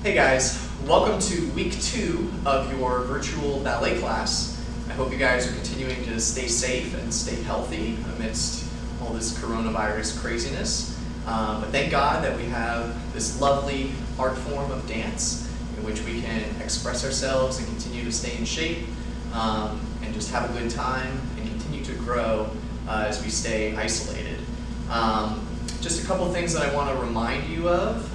Hey guys, welcome to week 2 of your virtual ballet class. I hope you guys are continuing to stay safe and stay healthy amidst all this coronavirus craziness. But thank God that we have this lovely art form of dance in which we can express ourselves and continue to stay in shape and just have a good time and continue to grow as we stay isolated. Just a couple things that I want to remind you of.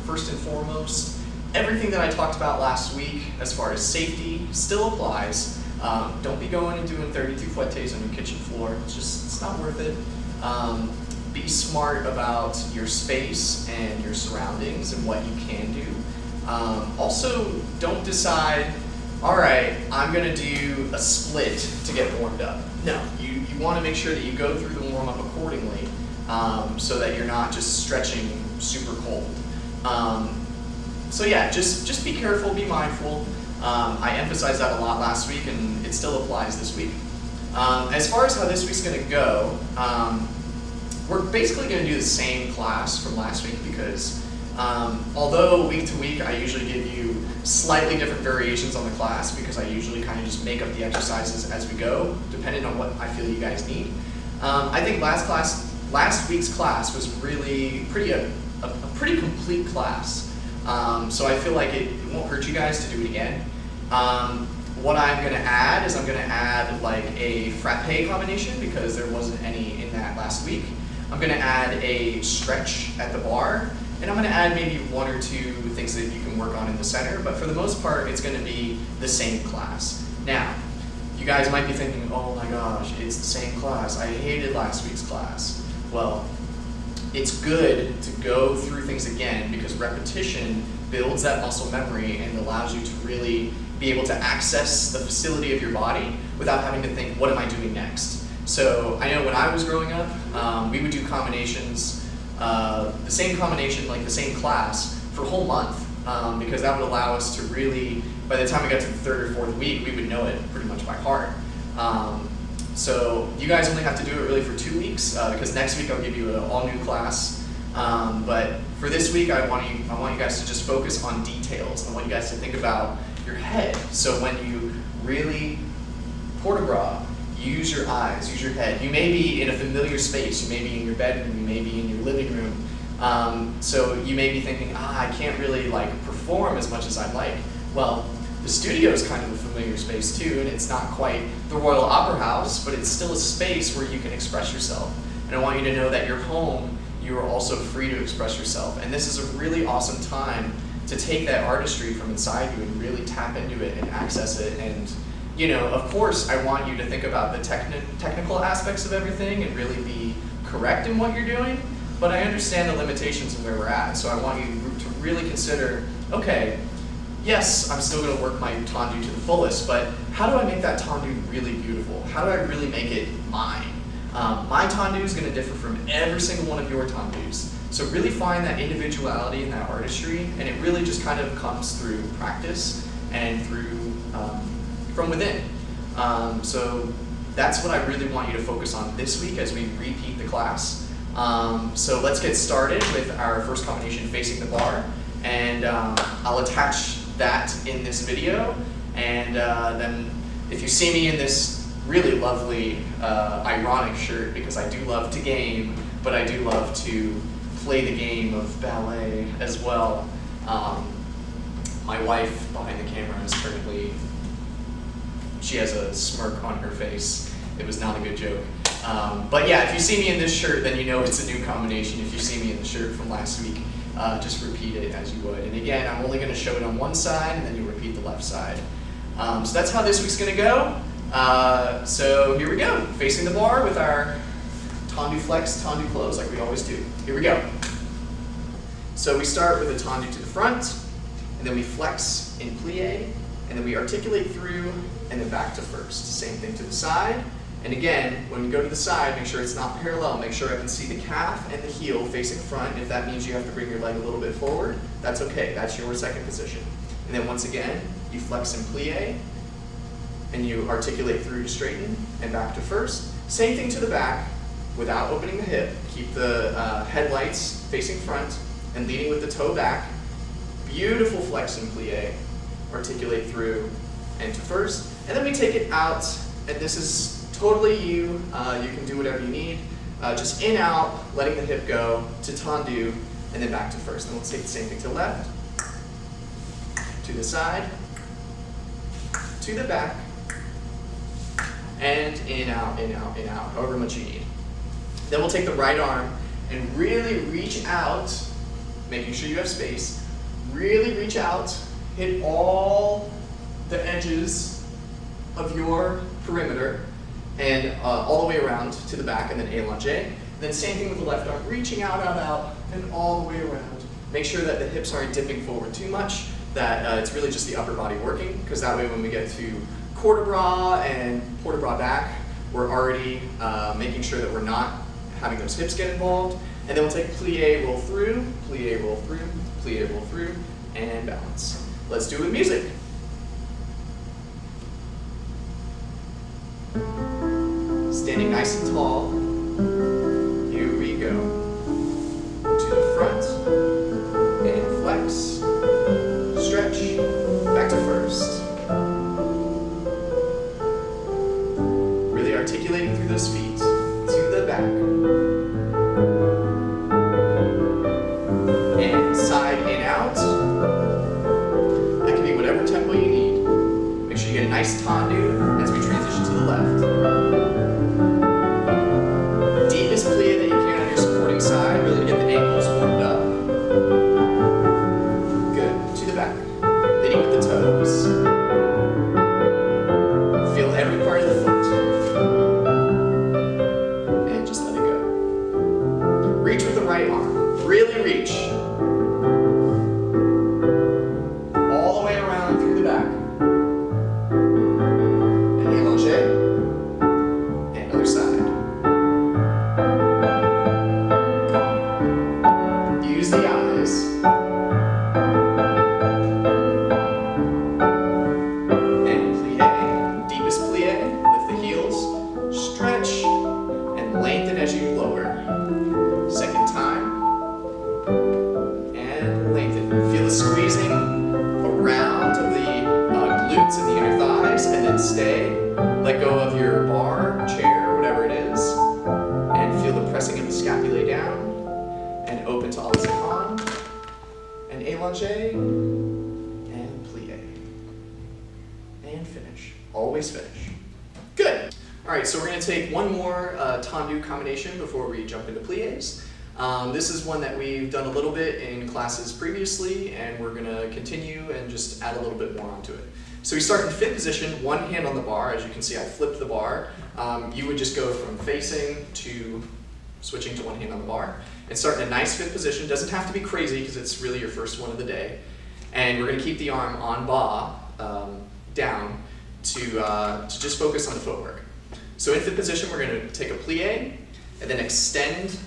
First and foremost, everything that I talked about last week as far as safety still applies. Don't be going and doing 32 fouettes on your kitchen floor. It's not worth it. Be smart about your space and your surroundings and what you can do. Also, don't decide, all right, I'm going to do a split to get warmed up. No, you want to make sure that you go through the warm-up accordingly so that you're not just stretching super cold. So yeah, just be careful, be mindful. I emphasized that a lot last week and it still applies this week. As far as how this week's going to go, we're basically going to do the same class from last week because although week to week I usually give you slightly different variations on the class because I usually kind of just make up the exercises as we go, depending on what I feel you guys need. I think last week's class was really a pretty complete class. So I feel like it won't hurt you guys to do it again. What I'm going to add is I'm going to add like a frappe combination because there wasn't any in that last week. I'm going to add a stretch at the bar, and I'm going to add maybe 1 or 2 things that you can work on in the center, but for the most part it's going to be the same class. Now, you guys might be thinking, oh my gosh, it's the same class. I hated last week's class. Well, it's good to go through things again because repetition builds that muscle memory and allows you to really be able to access the facility of your body without having to think, what am I doing next? So I know when I was growing up, we would do combinations, the same combination, like the same class, for a whole month because that would allow us to really, by the time we got to the 3rd or 4th week, we would know it pretty much by heart. So you guys only have to do it really for 2 weeks because next week I'll give you an all-new class. But for this week, I want you guys to just focus on details. I want you guys to think about your head. So when you really port de bras, use your eyes, use your head. You may be in a familiar space. You may be in your bedroom. You may be in your living room. So you may be thinking, I can't really like perform as much as I'd like. Well, the studio is kind of a familiar space too, and it's not quite the Royal Opera House, but it's still a space where you can express yourself. And I want you to know that your home, you are also free to express yourself. And this is a really awesome time to take that artistry from inside you and really tap into it and access it. And, you know, of course, I want you to think about the technical aspects of everything and really be correct in what you're doing, but I understand the limitations of where we're at. So I want you to really consider, okay, yes, I'm still going to work my tendu to the fullest, but how do I make that tendu really beautiful? How do I really make it mine? My tendu is going to differ from every single one of your tendus. So really find that individuality and that artistry, and it really just kind of comes through practice and through from within. So that's what I really want you to focus on this week as we repeat the class. So let's get started with our first combination, facing the bar, and I'll attach that in this video, and then if you see me in this really lovely ironic shirt, because I do love to game, but I do love to play the game of ballet as well. My wife behind the camera is currently, she has a smirk on her face. It was not a good joke. But yeah, if you see me in this shirt, then you know it's a new combination. If you see me in the shirt from last week, just repeat it as you would. And again, I'm only going to show it on one side, and then you repeat the left side. So that's how this week's going to go. So here we go, facing the bar with our tendu flex, tendu close, like we always do. Here we go. So we start with a tendu to the front, and then we flex in plie, and then we articulate through, and then back to first. Same thing to the side. And again, when we go to the side, make sure it's not parallel. Make sure I can see the calf and the heel facing front. If that means you have to bring your leg a little bit forward, that's okay. That's your second position. And then once again, you flex in plie, and you articulate through to straighten, and back to first. Same thing to the back, without opening the hip. Keep the headlights facing front and leading with the toe back. beautiful flex and plie, articulate through and to first, and then we take it out, and this is totally you. You can do whatever you need. Just in, out, letting the hip go, to tendu, and then back to first. And we'll take the same thing to the left, to the side, to the back, and in, out, in, out, in, out, however much you need. Then we'll take the right arm and really reach out, making sure you have space. Really reach out, hit all the edges of your perimeter, and all the way around to the back, and then allongé. Then same thing with the left arm, reaching out, out, out, and all the way around. Make sure that the hips aren't dipping forward too much, that it's really just the upper body working, because that way when we get to quarter bras and port de bras back, we're already making sure that we're not having those hips get involved. And then we'll take plie, roll through, plie, roll through, plie, roll through, and balance. Let's do it with music. Standing nice and tall, here we go. To the front, and flex, stretch, back to first. Really articulating through those feet, to the back. And side in, out. That can be whatever tempo you need. Make sure you get a nice tendu as we transition to the left. Plie that you can on your supporting side, really to get the ankles warmed up. Good, to the back, leading with the toes. Feel every part of the foot. And just let it go. Reach with the right arm, really reach. All the way around through the back. And allongé, and other side. Use the eyes. And plie, deepest plie, lift the heels, stretch, and lengthen as you lower. Second time, and lengthen. Feel the squeezing around of the glutes and the inner thighs, and then stay. Let go of your bar, chair, whatever it is, and feel the pressing of the scapulae down. And open to opposite palm, and allongé, and plie, and finish. Always finish. Good. All right, so we're going to take one more tendu combination before we jump into plies. This is one that we've done a little bit in classes previously, and we're going to continue and just add a little bit more onto it. So we start in fifth position, one hand on the bar. As you can see, I flipped the bar. You would just go from facing to switching to one hand on the bar. And start in a nice fifth position. Doesn't have to be crazy because it's really your first one of the day. And we're going to keep the arm on ba, down, to just focus on the footwork. So in fifth position, we're going to take a plie, and then extend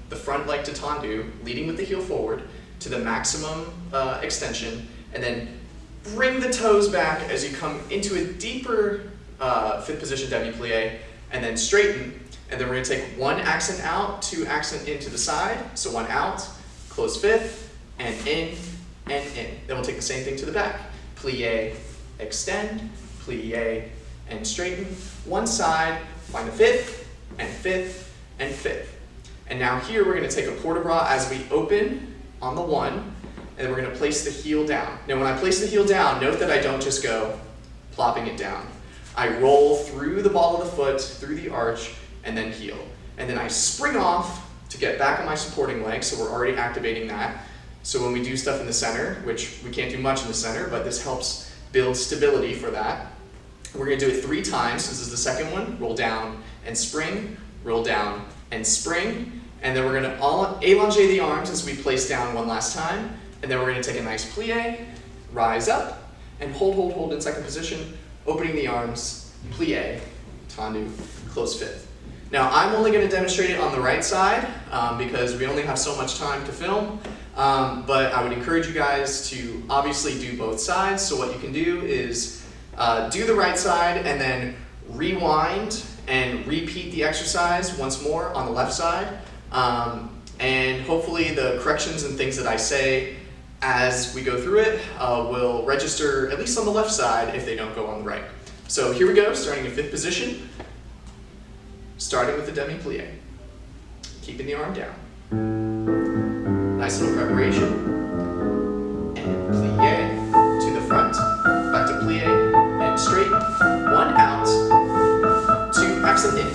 the front leg to tendu, leading with the heel forward to the maximum extension, and then bring the toes back as you come into a deeper fifth position demi-plie, and then straighten. And then we're going to take one accent out, two accent into the side. So one out, close fifth, and in, and in. Then we'll take the same thing to the back. Plie, extend, plie, and straighten. One side, find a fifth, and fifth, and fifth. And now here we're going to take a port de bras as we open on the one, and then we're going to place the heel down. Now when I place the heel down, note that I don't just go plopping it down. I roll through the ball of the foot, through the arch, and then heel. And then I spring off to get back on my supporting leg, so we're already activating that. So when we do stuff in the center, which we can't do much in the center, but this helps build stability for that. We're going to do it 3 times. This is the second one. Roll down and spring, roll down and spring. And then we're going to allongé the arms as we place down one last time. And then we're going to take a nice plie, rise up, and hold, hold, hold in second position, opening the arms, plie, tendu, close fifth. Now I'm only going to demonstrate it on the right side because we only have so much time to film, but I would encourage you guys to obviously do both sides. So what you can do is do the right side and then rewind and repeat the exercise once more on the left side. And hopefully the corrections and things that I say As we go through it, we'll register, at least on the left side, if they don't go on the right. So here we go, starting in 5th position, starting with the demi-plie. Keeping the arm down. Nice little preparation. And plie to the front, back to plie, and straight. 1 out, 2 accent in,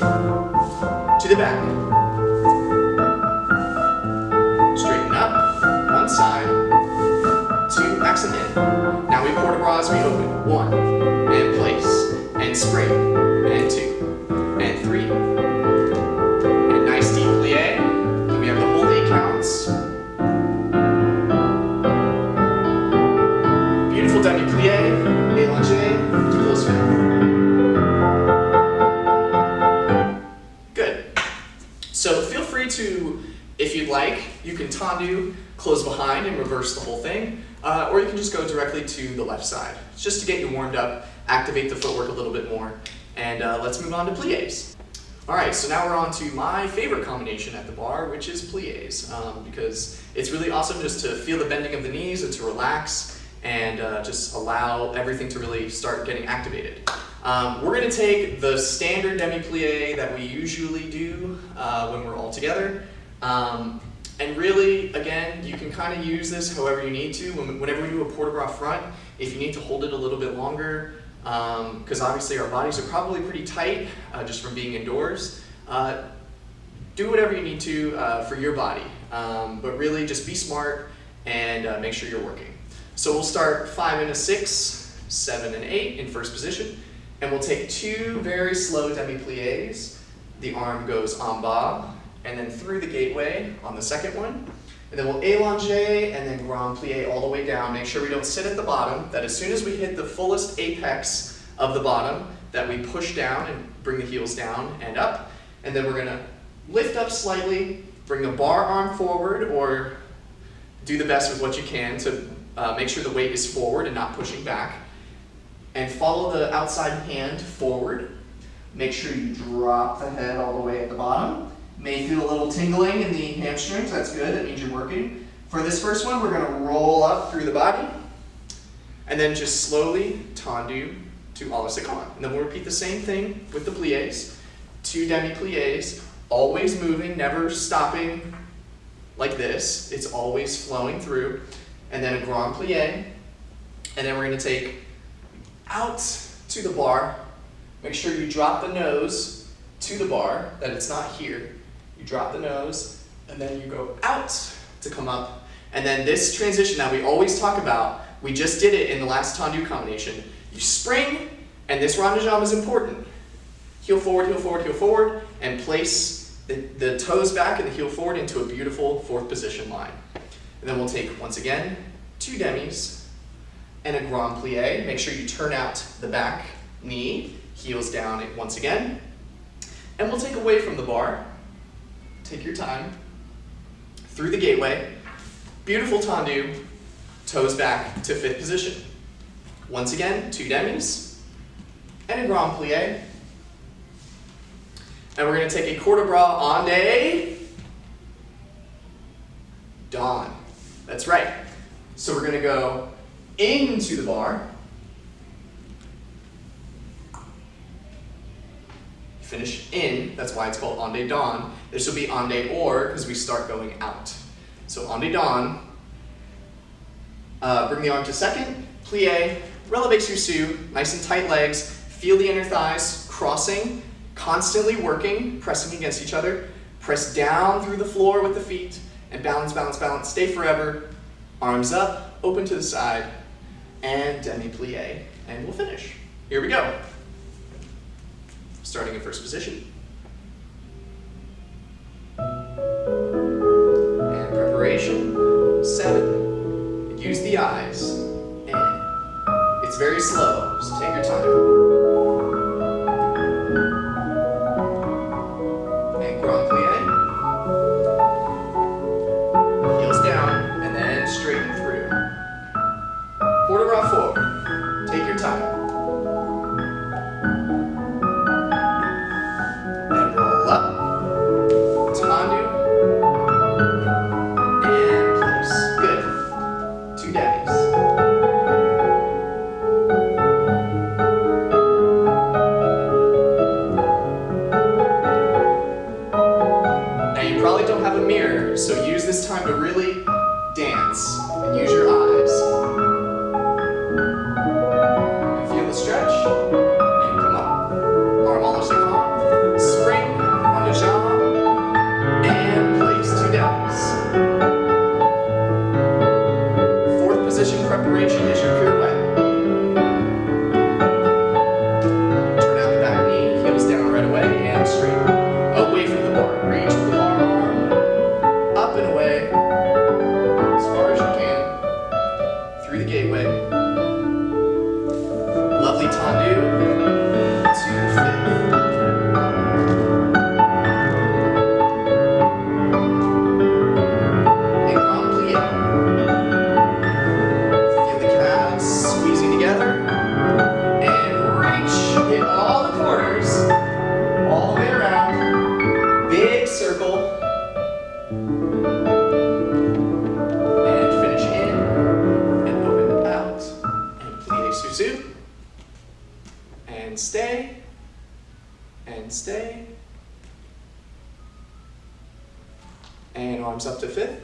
to the back. Straighten up, 1 side, 2 accent in. Now we port de bras as we open. 1, and place, and spring, and 2, and 3. And nice deep plie. Then we have the whole 8 counts. Beautiful demi-plie, élongé, close fin. Good. So feel free to, if you'd like, you can tendu, close behind and reverse the whole thing, or you can just go directly to the left side. It's just to get you warmed up, activate the footwork a little bit more, and let's move on to plies. Alright, so now we're on to my favorite combination at the bar, which is plies, because it's really awesome just to feel the bending of the knees and to relax and just allow everything to really start getting activated. We're going to take the standard demi-plie that we usually do when we're all together. And really, again, you can kind of use this however you need to. Whenever we do a port de bras front, if you need to hold it a little bit longer, because obviously our bodies are probably pretty tight just from being indoors, do whatever you need to for your body. But really just be smart and make sure you're working. So we'll start 5 and a 6, 7 and 8 in first position, and we'll take 2 very slow demi-plies. The arm goes en bas, and then through the gateway on the second one. And then we'll élonger and then grand plie all the way down. Make sure we don't sit at the bottom, that as soon as we hit the fullest apex of the bottom, that we push down and bring the heels down and up. And then we're gonna lift up slightly, bring the bar arm forward, or do the best with what you can to make sure the weight is forward and not pushing back. And follow the outside hand forward. Make sure you drop the head all the way at the bottom. May feel a little tingling in the hamstrings, that's good, that means you're working. For this first one, we're gonna roll up through the body, and then just slowly tendu to à la seconde. And then we'll repeat the same thing with the plies. 2 demi-plies, always moving, never stopping like this. It's always flowing through. And then a grand plie. And then we're gonna take out to the bar. Make sure you drop the nose to the bar, that it's not here. You drop the nose, and then you go out to come up. And then this transition that we always talk about, we just did it in the last tendu combination. You spring, and this rond de jambe is important. Heel forward, heel forward, heel forward, and place the toes back and the heel forward into a beautiful 4th position line. And then we'll take, once again, 2 demis and a grand plie. Make sure you turn out the back knee, heels down once again. And we'll take away from the bar. Take your time. Through the gateway. Beautiful tendu. Toes back to 5th position. Once again, 2 demis and a grand plie. And we're going to take a port de bras en dawn. That's right. So we're going to go into the bar. Finish in, that's why it's called en dawn. This will be en or, because we start going out. So en dawn. Bring the arm to second, plie, releve sous, nice and tight legs. Feel the inner thighs crossing, constantly working, pressing against each other. Press down through the floor with the feet, and balance, balance, balance. Stay forever. Arms up, open to the side, and demi-plie, and we'll finish. Here we go. Starting in first position. And preparation, 7. Use the eyes, and it's very slow, so take your time. And grand plie. Heels down, and then straighten through. Port de bras forward. Take your time. probably don't have a mirror, so use this time to really dance and use your eyes. And feel the stretch, and come up. Arm almost calm. Spring, on the jambe, and place 2 downs. Fourth position preparation is your pirouette. Turn out the back knee, heels down right away, and straight. Away from the bar. Reach with the bar arm. Up and away. As far as you can. Through the gateway. Lovely tendu. To fifth. And grand plie. Feel the calves squeezing together. And reach. Hit all the corners. All the way around. Big circle. And finish in. And open out. And plie susu. And stay. And stay. And arms up to fifth.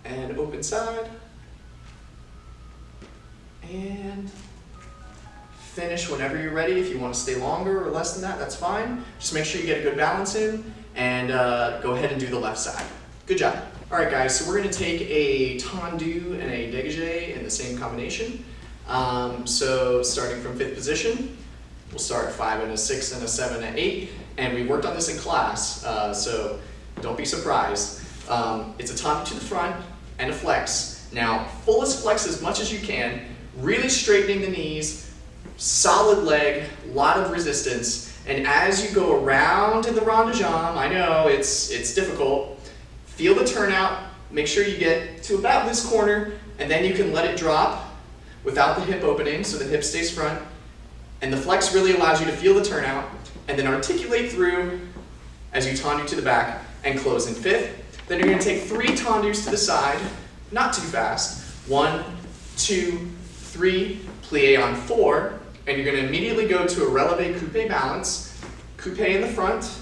And open side. And finish whenever you're ready. If you want to stay longer or less than that, that's fine. Just make sure you get a good balance in, and go ahead and do the left side. Good job. All right, guys, so we're going to take a tendu and a dégagé in the same combination. So starting from fifth position, we'll start 5 and a 6 and a 7 and 8, and we worked on this in class, so don't be surprised. It's a tendu to the front and a flex. Now, fullest flex as much as you can, really straightening the knees, solid leg, lot of resistance, and as you go around in the rond de jambe, I know it's difficult, feel the turnout, make sure you get to about this corner, and then you can let it drop without the hip opening, so the hip stays front, and the flex really allows you to feel the turnout, and then articulate through as you tendu to the back and close in fifth. Then you're going to take 3 tendus to the side, not too fast, 1, 2, 3, plie on 4, and you're going to immediately go to a relevé coupé balance. Coupé in the front,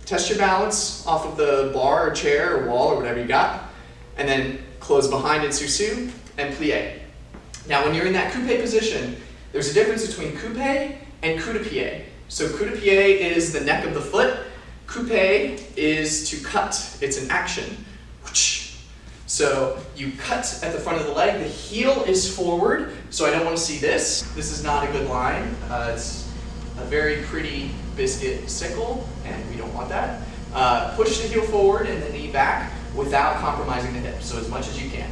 test your balance off of the bar or chair or wall or whatever you got, and then close behind in susu and plie. Now when you're in that coupé position, there's a difference between coupé and coup de pied. So coup de pied is the neck of the foot, coupé is to cut, it's an action. So you cut at the front of the leg, the heel is forward, so I don't want to see this. This is not a good line. It's a very pretty biscuit sickle, and we don't want that. Push the heel forward and the knee back without compromising the hip, so as much as you can.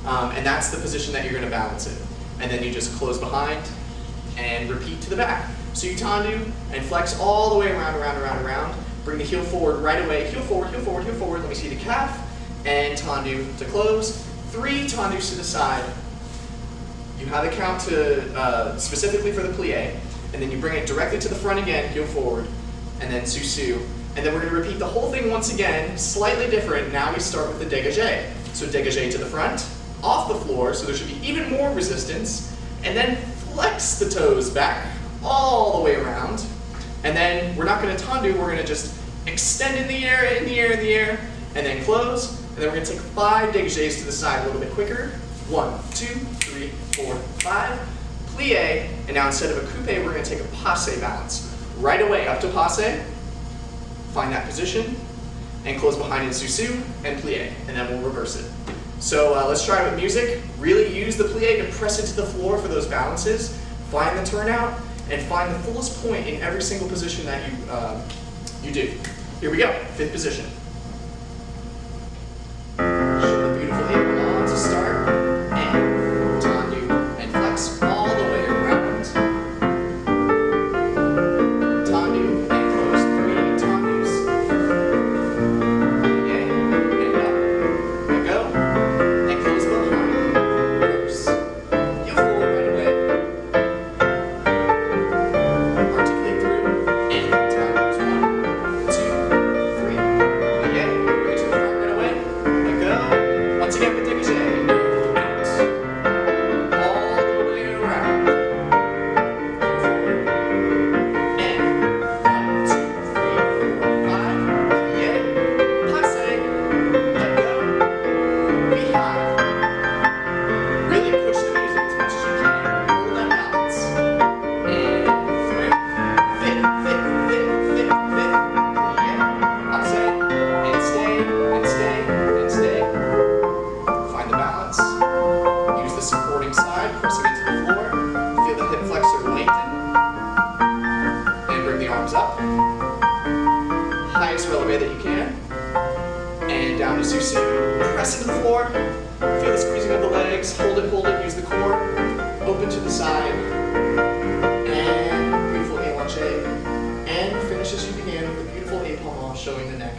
And that's the position that you're going to balance in. And then you just close behind and repeat to the back. So you tendu and flex all the way around, around, around, around. Bring the heel forward right away. Heel forward, heel forward, heel forward. Let me see the calf. And tendu to close. 3 tendus to the side. You have the count to specifically for the plie, and then you bring it directly to the front again, heel forward, and then susu. And then we're going to repeat the whole thing once again, slightly different. Now we start with the dégagé. So dégagé to the front, off the floor, so there should be even more resistance, and then flex the toes back all the way around. And then we're not going to tendu, we're going to just extend in the air, in the air, in the air, and then close. And then we're going to take 5 dégagés to the side a little bit quicker. 1, 2, 3, 4, 5. Plie, and now instead of a coupé, we're going to take a passe balance. Right away up to passe, find that position, and close behind in susu, and plie, and then we'll reverse it. So let's try it with music. Really use the plie to press it to the floor for those balances. Find the turnout, and find the fullest point in every single position that you do. Here we go, 5th position. Show the beautiful hip on to start, and tendu, and flex all the way around. Tendu, and close 3 tendus. Okay, and up, and go, and close behind, reverse. Heel forward right away. Articulate through, and tendus, 1, 2, 3. up, highest releve that you can, and down to Susu. Press into the floor, feel the squeezing of the legs, hold it, use the core, open to the side, and beautiful élanché, and finish as you began with a beautiful épaulement showing the neck,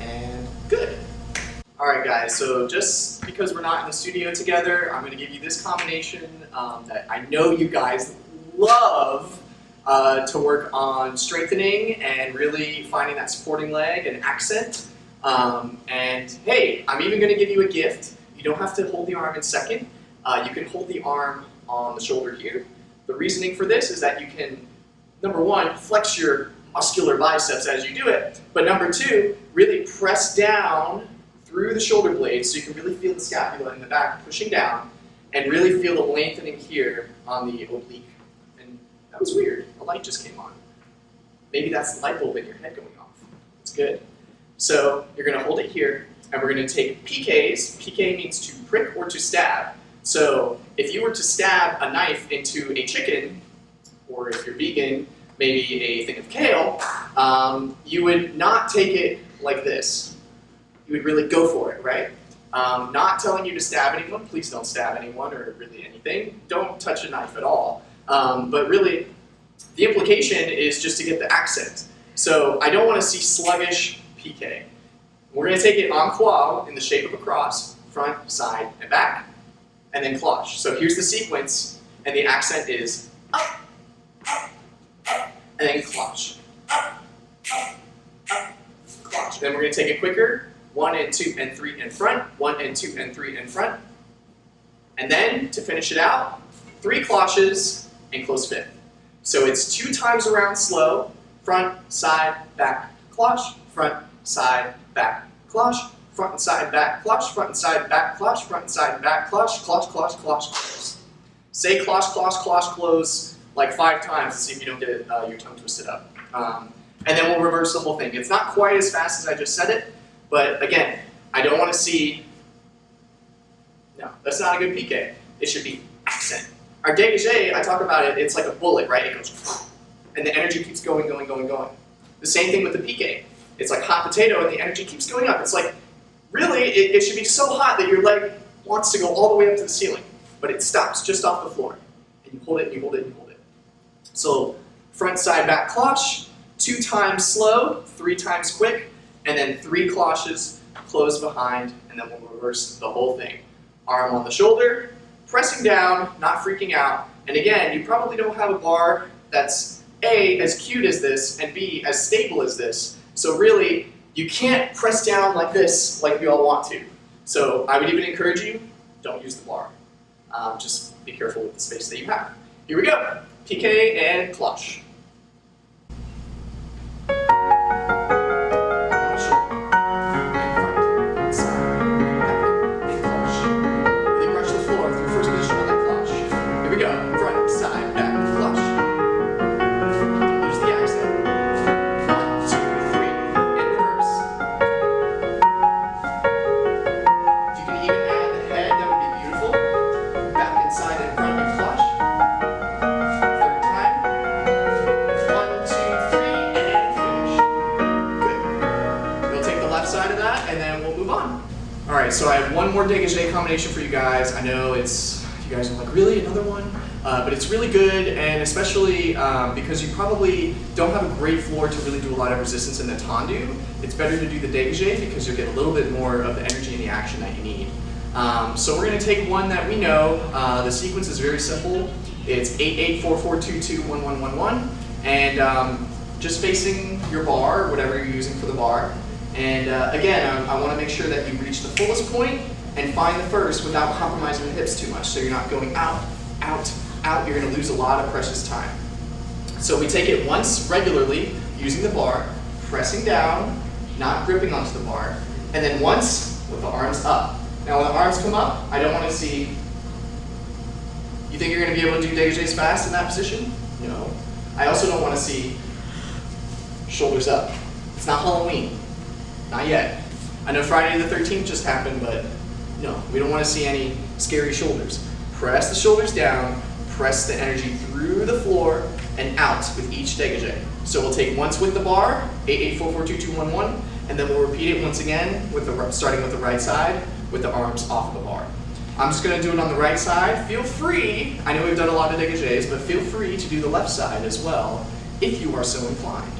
and good. Alright guys, so just because we're not in the studio together, I'm going to give you this combination that I know you guys love to work on strengthening and really finding that supporting leg and accent. And hey, I'm even going to give you a gift. You don't have to hold the arm in second. You can hold the arm on the shoulder here. The reasoning for this is that you can, number one, flex your muscular biceps as you do it, but number two, really press down through the shoulder blades so you can really feel the scapula in the back pushing down and really feel the lengthening here on the oblique. And that was weird. A light just came on. Maybe that's the light bulb in your head going off. It's good. So you're going to hold it here, and we're going to take PKs. PK means to prick or to stab. So if you were to stab a knife into a chicken, or if you're vegan, maybe a thing of kale, you would not take it like this. You would really go for it, right? Not telling you to stab anyone. Please don't stab anyone or really anything. Don't touch a knife at all. But really, the implication is just to get the accent. So I don't want to see sluggish PK. We're going to take it en croix in the shape of a cross, front, side, and back, and then cloche. So here's the sequence, and the accent is up, up, up, and then cloche. Up, up, up, cloche. Then we're going to take it quicker. 1 and 2 and 3 in front, 1 and 2 and 3 in front. And then, to finish it out, 3 cloches and close fifth. So it's 2 times around slow, front, side, back, cloche, front, side, back, cloche, front and side, back, cloche, front and side, back, cloche, front and side, back, cloche, cloche, cloche, cloche, close. Say cloche, cloche, cloche, close like 5 times to see if you don't get your tongue twisted up. And then we'll reverse the whole thing. It's not quite as fast as I just said it, but again, I don't want to see, no, that's not a good PK. It should be accent. Our dégagé, I talk about it, it's like a bullet, right? It goes, and the energy keeps going, going, going, going. The same thing with the PK. It's like hot potato and the energy keeps going up. It's like, really, it should be so hot that your leg wants to go all the way up to the ceiling, but it stops just off the floor. And you hold it, and you hold it, and you hold it. So front, side, back, cloche, 2 times slow, 3 times quick, and then 3 cloches, close behind, and then we'll reverse the whole thing. Arm on the shoulder, pressing down, not freaking out. And again, you probably don't have a bar that's A, as cute as this, and B, as stable as this. So really, you can't press down like this, like we all want to. So I would even encourage you, don't use the bar. Just be careful with the space that you have. Here we go, PK and cloche. So I have one more dégagé combination for you guys. I know you guys are like, really, another one? But it's really good, and especially because you probably don't have a great floor to really do a lot of resistance in the tendu, it's better to do the dégagé because you'll get a little bit more of the energy and the action that you need. So we're going to take one that we know. The sequence is very simple. It's 8844221111, and just facing your bar, whatever you're using for the bar. And again, I want to make sure that you reach the fullest point and find the first without compromising the hips too much. So you're not going out, out, out. You're going to lose a lot of precious time. So we take it once regularly using the bar, pressing down, not gripping onto the bar, and then once with the arms up. Now when the arms come up, I don't want to see, you think you're going to be able to do dégagés fast in that position? No. I also don't want to see shoulders up. It's not Halloween. Not yet. I know Friday the 13th just happened, but no, we don't want to see any scary shoulders. Press the shoulders down, press the energy through the floor and out with each dégagé. So we'll take once with the bar, 8-8-4-4-2-2-1-1, and then we'll repeat it once again, starting with the right side, with the arms off of the bar. I'm just going to do it on the right side. Feel free, I know we've done a lot of dégagés, but feel free to do the left side as well, if you are so inclined.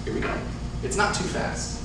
Here we go. It's not too fast.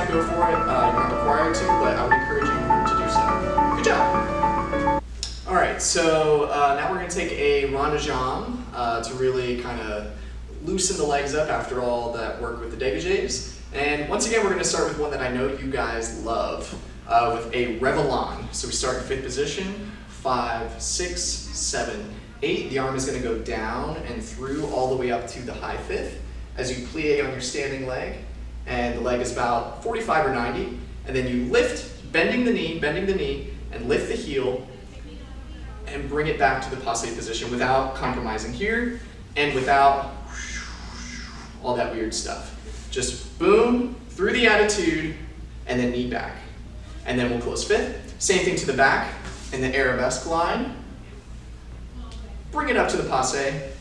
Go for it. You're not required to, but I would encourage you to do so. Good job. All right, so now we're going to take a rond de jambe to really kind of loosen the legs up after all that work with the dégagés. And once again, we're going to start with one that I know you guys love, with a revelant. So we start in 5th position, 5, 6, 7, 8. The arm is going to go down and through all the way up to the high 5th as you plie on your standing leg. And the leg is about 45 or 90, and then you lift, bending the knee, and lift the heel, and bring it back to the passe position without compromising here, and without all that weird stuff. Just boom, through the attitude, and then knee back. And then we'll close 5th. Same thing to the back, in the arabesque line. Bring it up to the passe,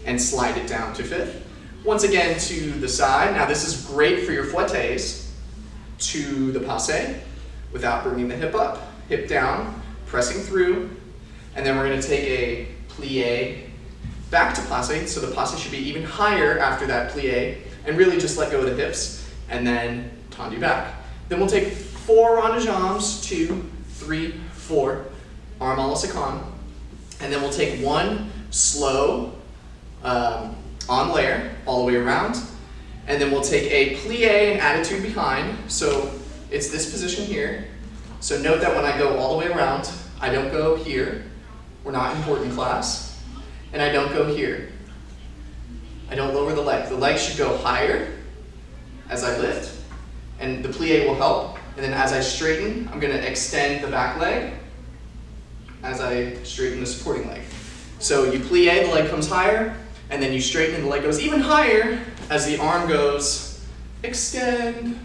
and slide it down to 5th. Once again to the side. Now this is great for your fouettes, to the passe, without bringing the hip up, hip down, pressing through, and then we're going to take a plie back to passe, so the passe should be even higher after that plie, and really just let go of the hips, and then tendu back. Then we'll take 4 rond de jambes, 2, 3, 4, arm à la seconde, and then we'll take one slow on layer all the way around, and then we'll take a plie and attitude behind. So it's this position here. So note that when I go all the way around, I don't go here. We're not in important class. And I don't go here. I don't lower the leg. The leg should go higher as I lift, and the plie will help. And then as I straighten, I'm going to extend the back leg as I straighten the supporting leg. So you plie, the leg comes higher, and then you straighten and the leg goes even higher as the arm goes extend,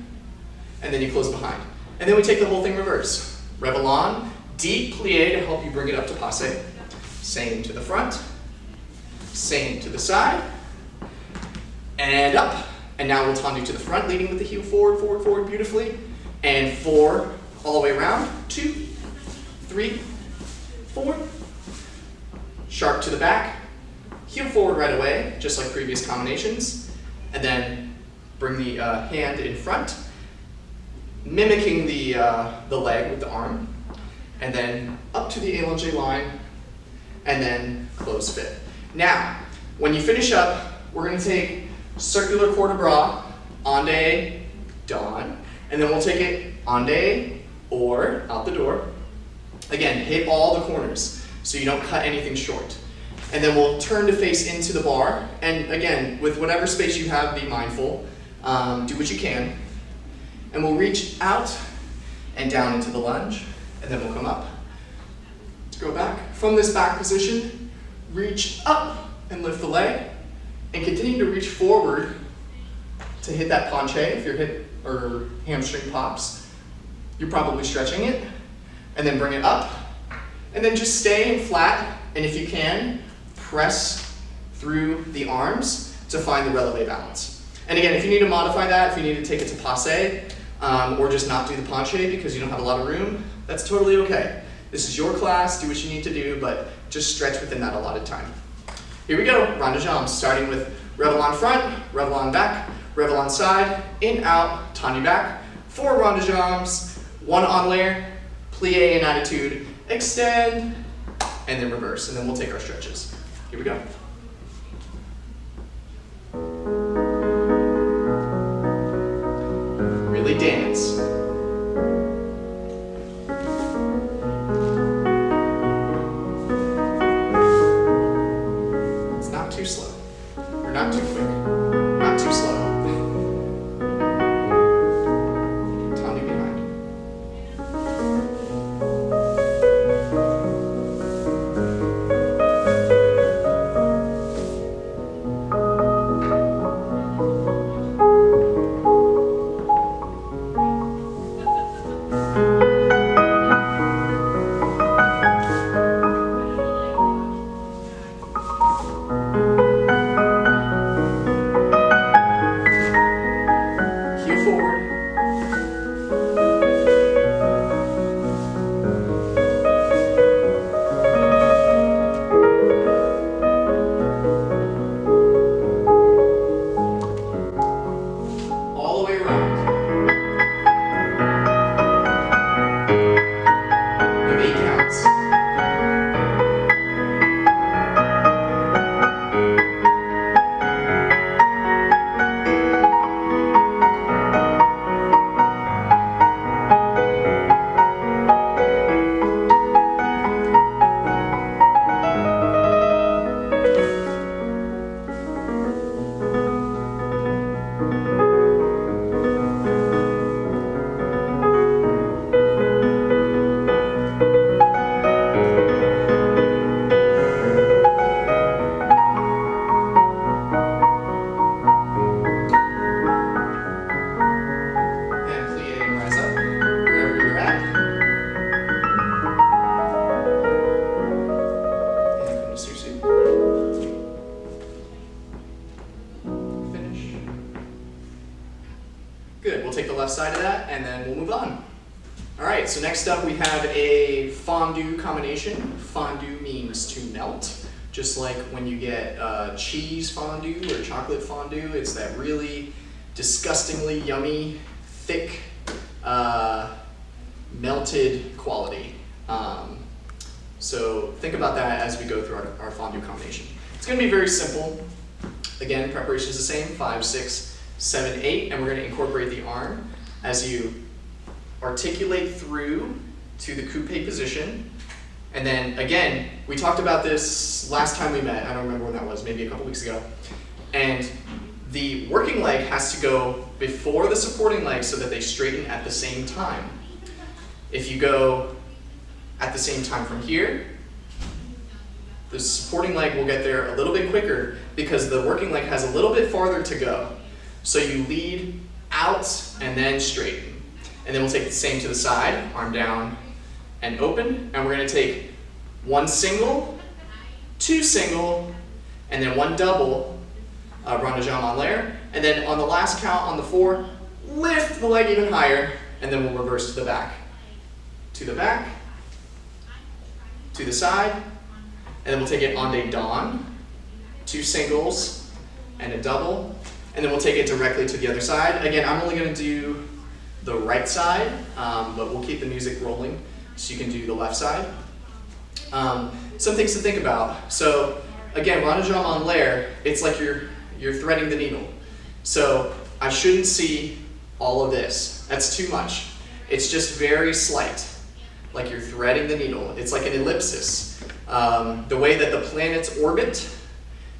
and then you close behind. And then we take the whole thing reverse. Revelant, deep plie to help you bring it up to passe. Same to the front, same to the side, and up. And now we'll tendu to the front, leading with the heel forward, forward, forward beautifully. And 4 all the way around, 2, 3, 4. Sharp to the back. Heel forward right away, just like previous combinations, and then bring the hand in front, mimicking the leg with the arm, and then up to the allongé line, and then close 5th. Now, when you finish up, we're going to take circular corps de bras, ende, don, and then we'll take it ende, or out the door. Again, hit all the corners so you don't cut anything short. And then we'll turn to face into the bar. And again, with whatever space you have, be mindful. Do what you can. And we'll reach out and down into the lunge. And then we'll come up. To go back. From this back position, reach up and lift the leg. And continue to reach forward to hit that penché. If your hip or hamstring pops, you're probably stretching it. And then bring it up. And then just stay in flat. And if you can, press through the arms to find the relevé balance. And again, if you need to modify that, if you need to take it to passe, or just not do the penché because you don't have a lot of room, that's totally okay. This is your class, do what you need to do, but just stretch within that allotted time. Here we go, rond de jambe, starting with revelant front, revelant back, revelant side, in, out, tendu back, 4 rond de jambes, 1 en l'air, plie and attitude, extend, and then reverse, and then we'll take our stretches. Here we go. Really dance. It's not too slow, or not too quick, not too slow. Tummy behind. Good, we'll take the left side of that and then we'll move on. All right, so next up we have a fondue combination. Fondue means to melt, just like when you get cheese fondue or chocolate fondue. It's that really disgustingly yummy, thick, melted quality. So think about that as we go through our fondue combination. It's gonna be very simple. Again, preparation is the same, 5, 6, 7, 8, and we're going to incorporate the arm as you articulate through to the coupe position. And then again, we talked about this last time we met. I don't remember when that was, maybe a couple weeks ago. And the working leg has to go before the supporting leg so that they straighten at the same time. If you go at the same time from here, the supporting leg will get there a little bit quicker because the working leg has a little bit farther to go. So you lead out and then straighten. And then we'll take the same to the side, arm down and open. And we're going to take 1 single, 2 single, and then 1 double, rond de jambe en l'air. And then on the last count on the 4, lift the leg even higher, and then we'll reverse to the back. To the back, to the side, and then we'll take it en des dons, 2 singles and a double. And then we'll take it directly to the other side. Again, I'm only going to do the right side, but we'll keep the music rolling so you can do the left side. Some things to think about. So again, rond de jambe en l'air, it's like you're threading the needle. So I shouldn't see all of this. That's too much. It's just very slight, like you're threading the needle. It's like an ellipsis. The way that the planets orbit,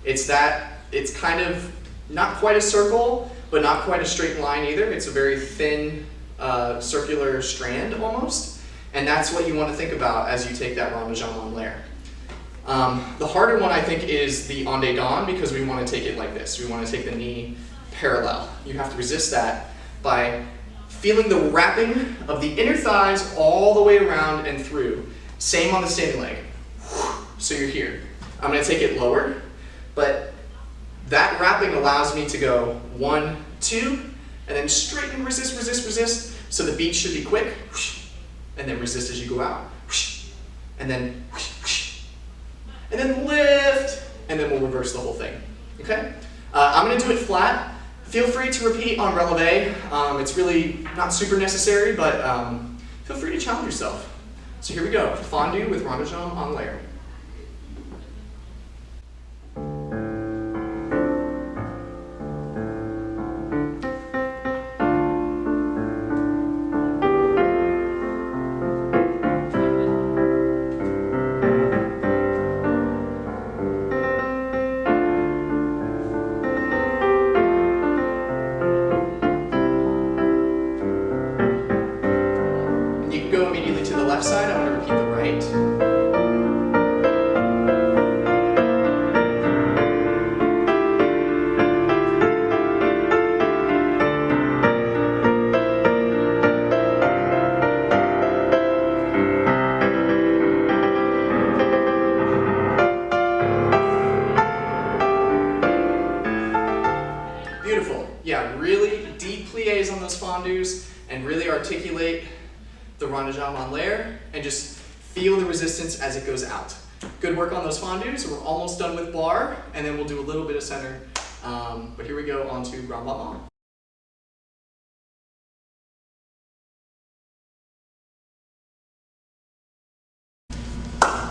it's kind of not quite a circle, but not quite a straight line either. It's a very thin circular strand almost. And that's what you want to think about as you take that rond de jambe en l'air. The harder one I think is the en des dons because we want to take it like this. We want to take the knee parallel. You have to resist that by feeling the wrapping of the inner thighs all the way around and through. Same on the standing leg. So you're here. I'm going to take it lower, but that wrapping allows me to go 1, 2, and then straighten, resist, resist, resist. So the beat should be quick, and then resist as you go out, and then lift, and then we'll reverse the whole thing. Okay? I'm going to do it flat. Feel free to repeat en releve. It's really not super necessary, but feel free to challenge yourself. So here we go, fondue with rondejambe en layer. Go immediately to the left side. I'm going to repeat the right. Beautiful. Yeah, really deep pliés on those fondues and really articulate the rondejambe en layer and just feel the resistance as it goes out. Good work on those fondues. We're almost done with bar, and then we'll do a little bit of center. But here we go on to grand battement.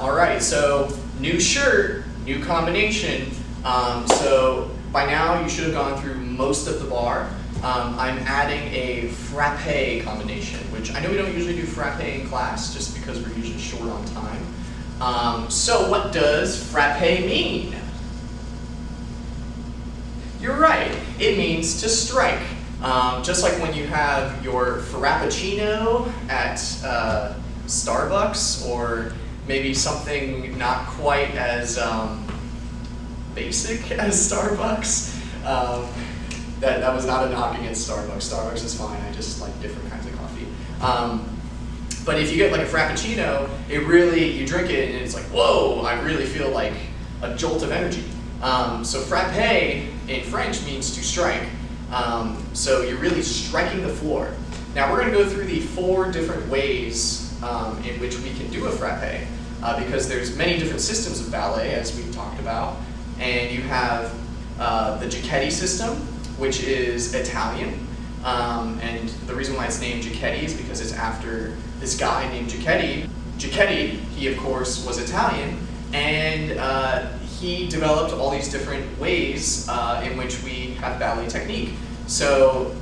All right, so new shirt, new combination. So by now you should have gone through most of the bar. I'm adding a frappe combination, which I know we don't usually do frappe in class just because we're usually short on time. So what does frappe mean? You're right, it means to strike. Just like when you have your frappuccino at Starbucks, or maybe something not quite as basic as Starbucks. That was not a knock against Starbucks. Starbucks is fine. I just like different kinds of coffee. But if you get like a Frappuccino, it really, you drink it and it's like, whoa, I really feel like a jolt of energy. So frappe in French means to strike. So you're really striking the floor. Now we're going to go through the 4 different ways in which we can do a frappe, because there's many different systems of ballet, as we've talked about. And you have the Giacchetti system, which is Italian. And the reason why it's named Giacchetti is because it's after this guy named Giacchetti. Giacchetti, he of course was Italian, and he developed all these different ways in which we have ballet technique. So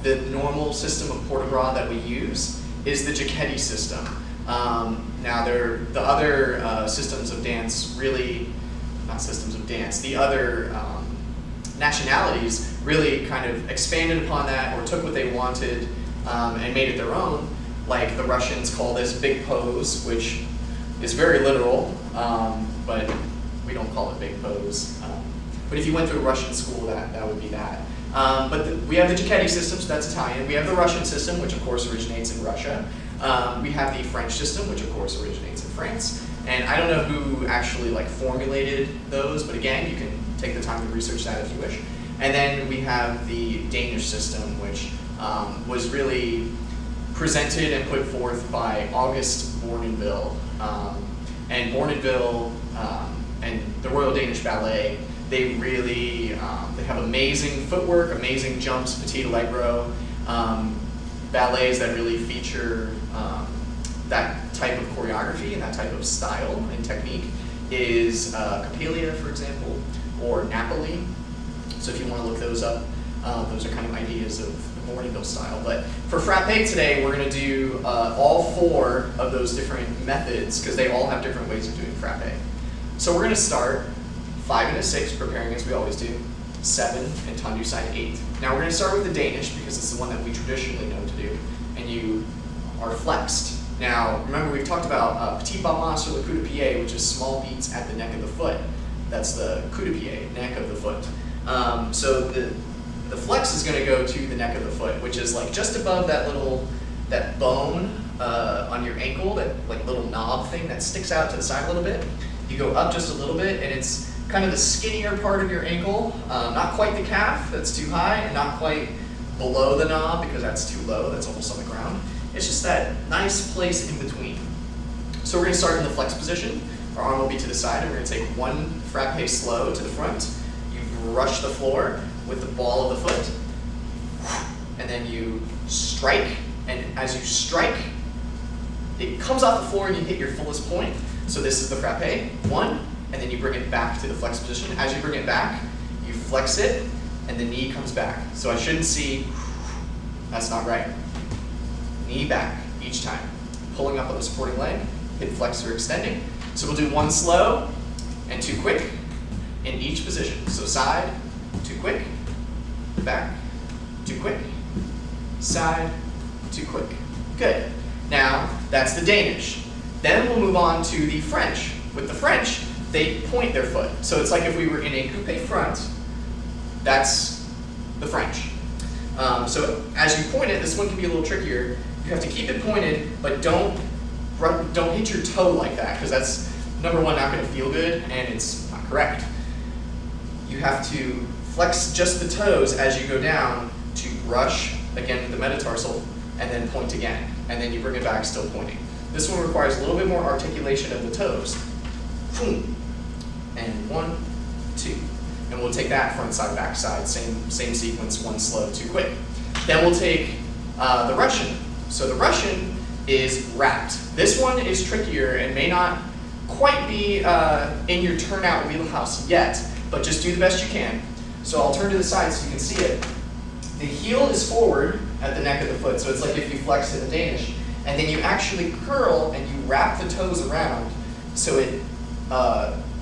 the normal system of port de bras that we use is the Giacchetti system. Now the other systems of dance really, not systems of dance, the other nationalities really kind of expanded upon that or took what they wanted and made it their own. Like the Russians call this big pose, which is very literal, but we don't call it big pose. But if you went to a Russian school, that would be that. We have the Giacchetti system, so that's Italian. We have the Russian system, which of course originates in Russia. We have the French system, which of course originates in France. And I don't know who actually like formulated those, but again, you can take the time to research that if you wish. And then we have the Danish system, which was really presented and put forth by August Bournonville. And Bournonville and the Royal Danish Ballet, they really, they have amazing footwork, amazing jumps, petit allegro, ballets that really feature that type of choreography and that type of style and technique is Capelia, for example, or Napoli. So if you want to look those up, those are kind of ideas of the Bournonville style. But for frappe today, we're going to do all 4 of those different methods because they all have different ways of doing frappe. So we're going to start 5 and a 6, preparing as we always do, 7 and tendu side 8. Now we're going to start with the Danish because it's the one that we traditionally know to do, and you are flexed. Now remember we've talked about petit pas or le coup de pied, which is small beats at the neck of the foot. That's the coup de pied, neck of the foot. So the flex is going to go to the neck of the foot, which is like just above that bone on your ankle, that like little knob thing that sticks out to the side a little bit. You go up just a little bit, and it's kind of the skinnier part of your ankle, not quite the calf, that's too high, and not quite below the knob because that's too low, that's almost on the ground. It's just that nice place in between. So we're going to start in the flex position. Our arm will be to the side, and we're going to take 1 frappe slow to the front. You brush the floor with the ball of the foot, and then you strike, and as you strike, it comes off the floor and you hit your fullest point. So this is the frappe, 1, and then you bring it back to the flex position. As you bring it back, you flex it, and the knee comes back. So I shouldn't see, that's not right. Knee back each time. Pulling up on the supporting leg, hip flexor extending. So we'll do 1 slow and 2 quick in each position. So side, 2 quick, back, 2 quick, side, 2 quick. Good. Now, that's the Danish. Then we'll move on to the French. With the French, they point their foot. So it's like if we were in a coupe front, that's the French. So as you point it, this one can be a little trickier. You have to keep it pointed, but don't hit your toe like that, because that's, number one, not going to feel good, and it's not correct. You have to flex just the toes as you go down to brush, again with the metatarsal, and then point again. And then you bring it back still pointing. This one requires a little bit more articulation of the toes. Boom. And 1, 2. And we'll take that front side, back side, same sequence, 1 slow, 2 quick. Then we'll take the Russian. So the Russian is wrapped. This one is trickier and may not quite be in your turnout wheelhouse yet, but just do the best you can. So I'll turn to the side so you can see it. The heel is forward at the neck of the foot, so it's like if you flex in the Danish, and then you actually curl and you wrap the toes around, so it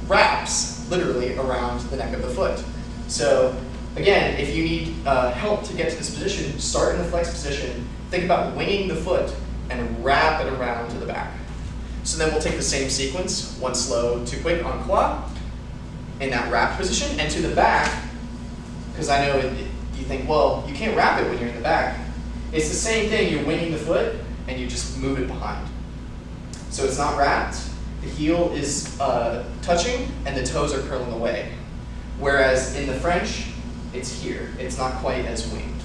wraps literally around the neck of the foot. So again, if you need help to get to this position, start in the flex position, think about winging the foot and wrap it around to the back. So then we'll take the same sequence, 1 slow, 2 quick en croix, in that wrapped position, and to the back, because I know you think, well, you can't wrap it when you're in the back. It's the same thing, you're winging the foot, and you just move it behind. So it's not wrapped, the heel is touching, and the toes are curling away. Whereas in the French, it's here. It's not quite as winged,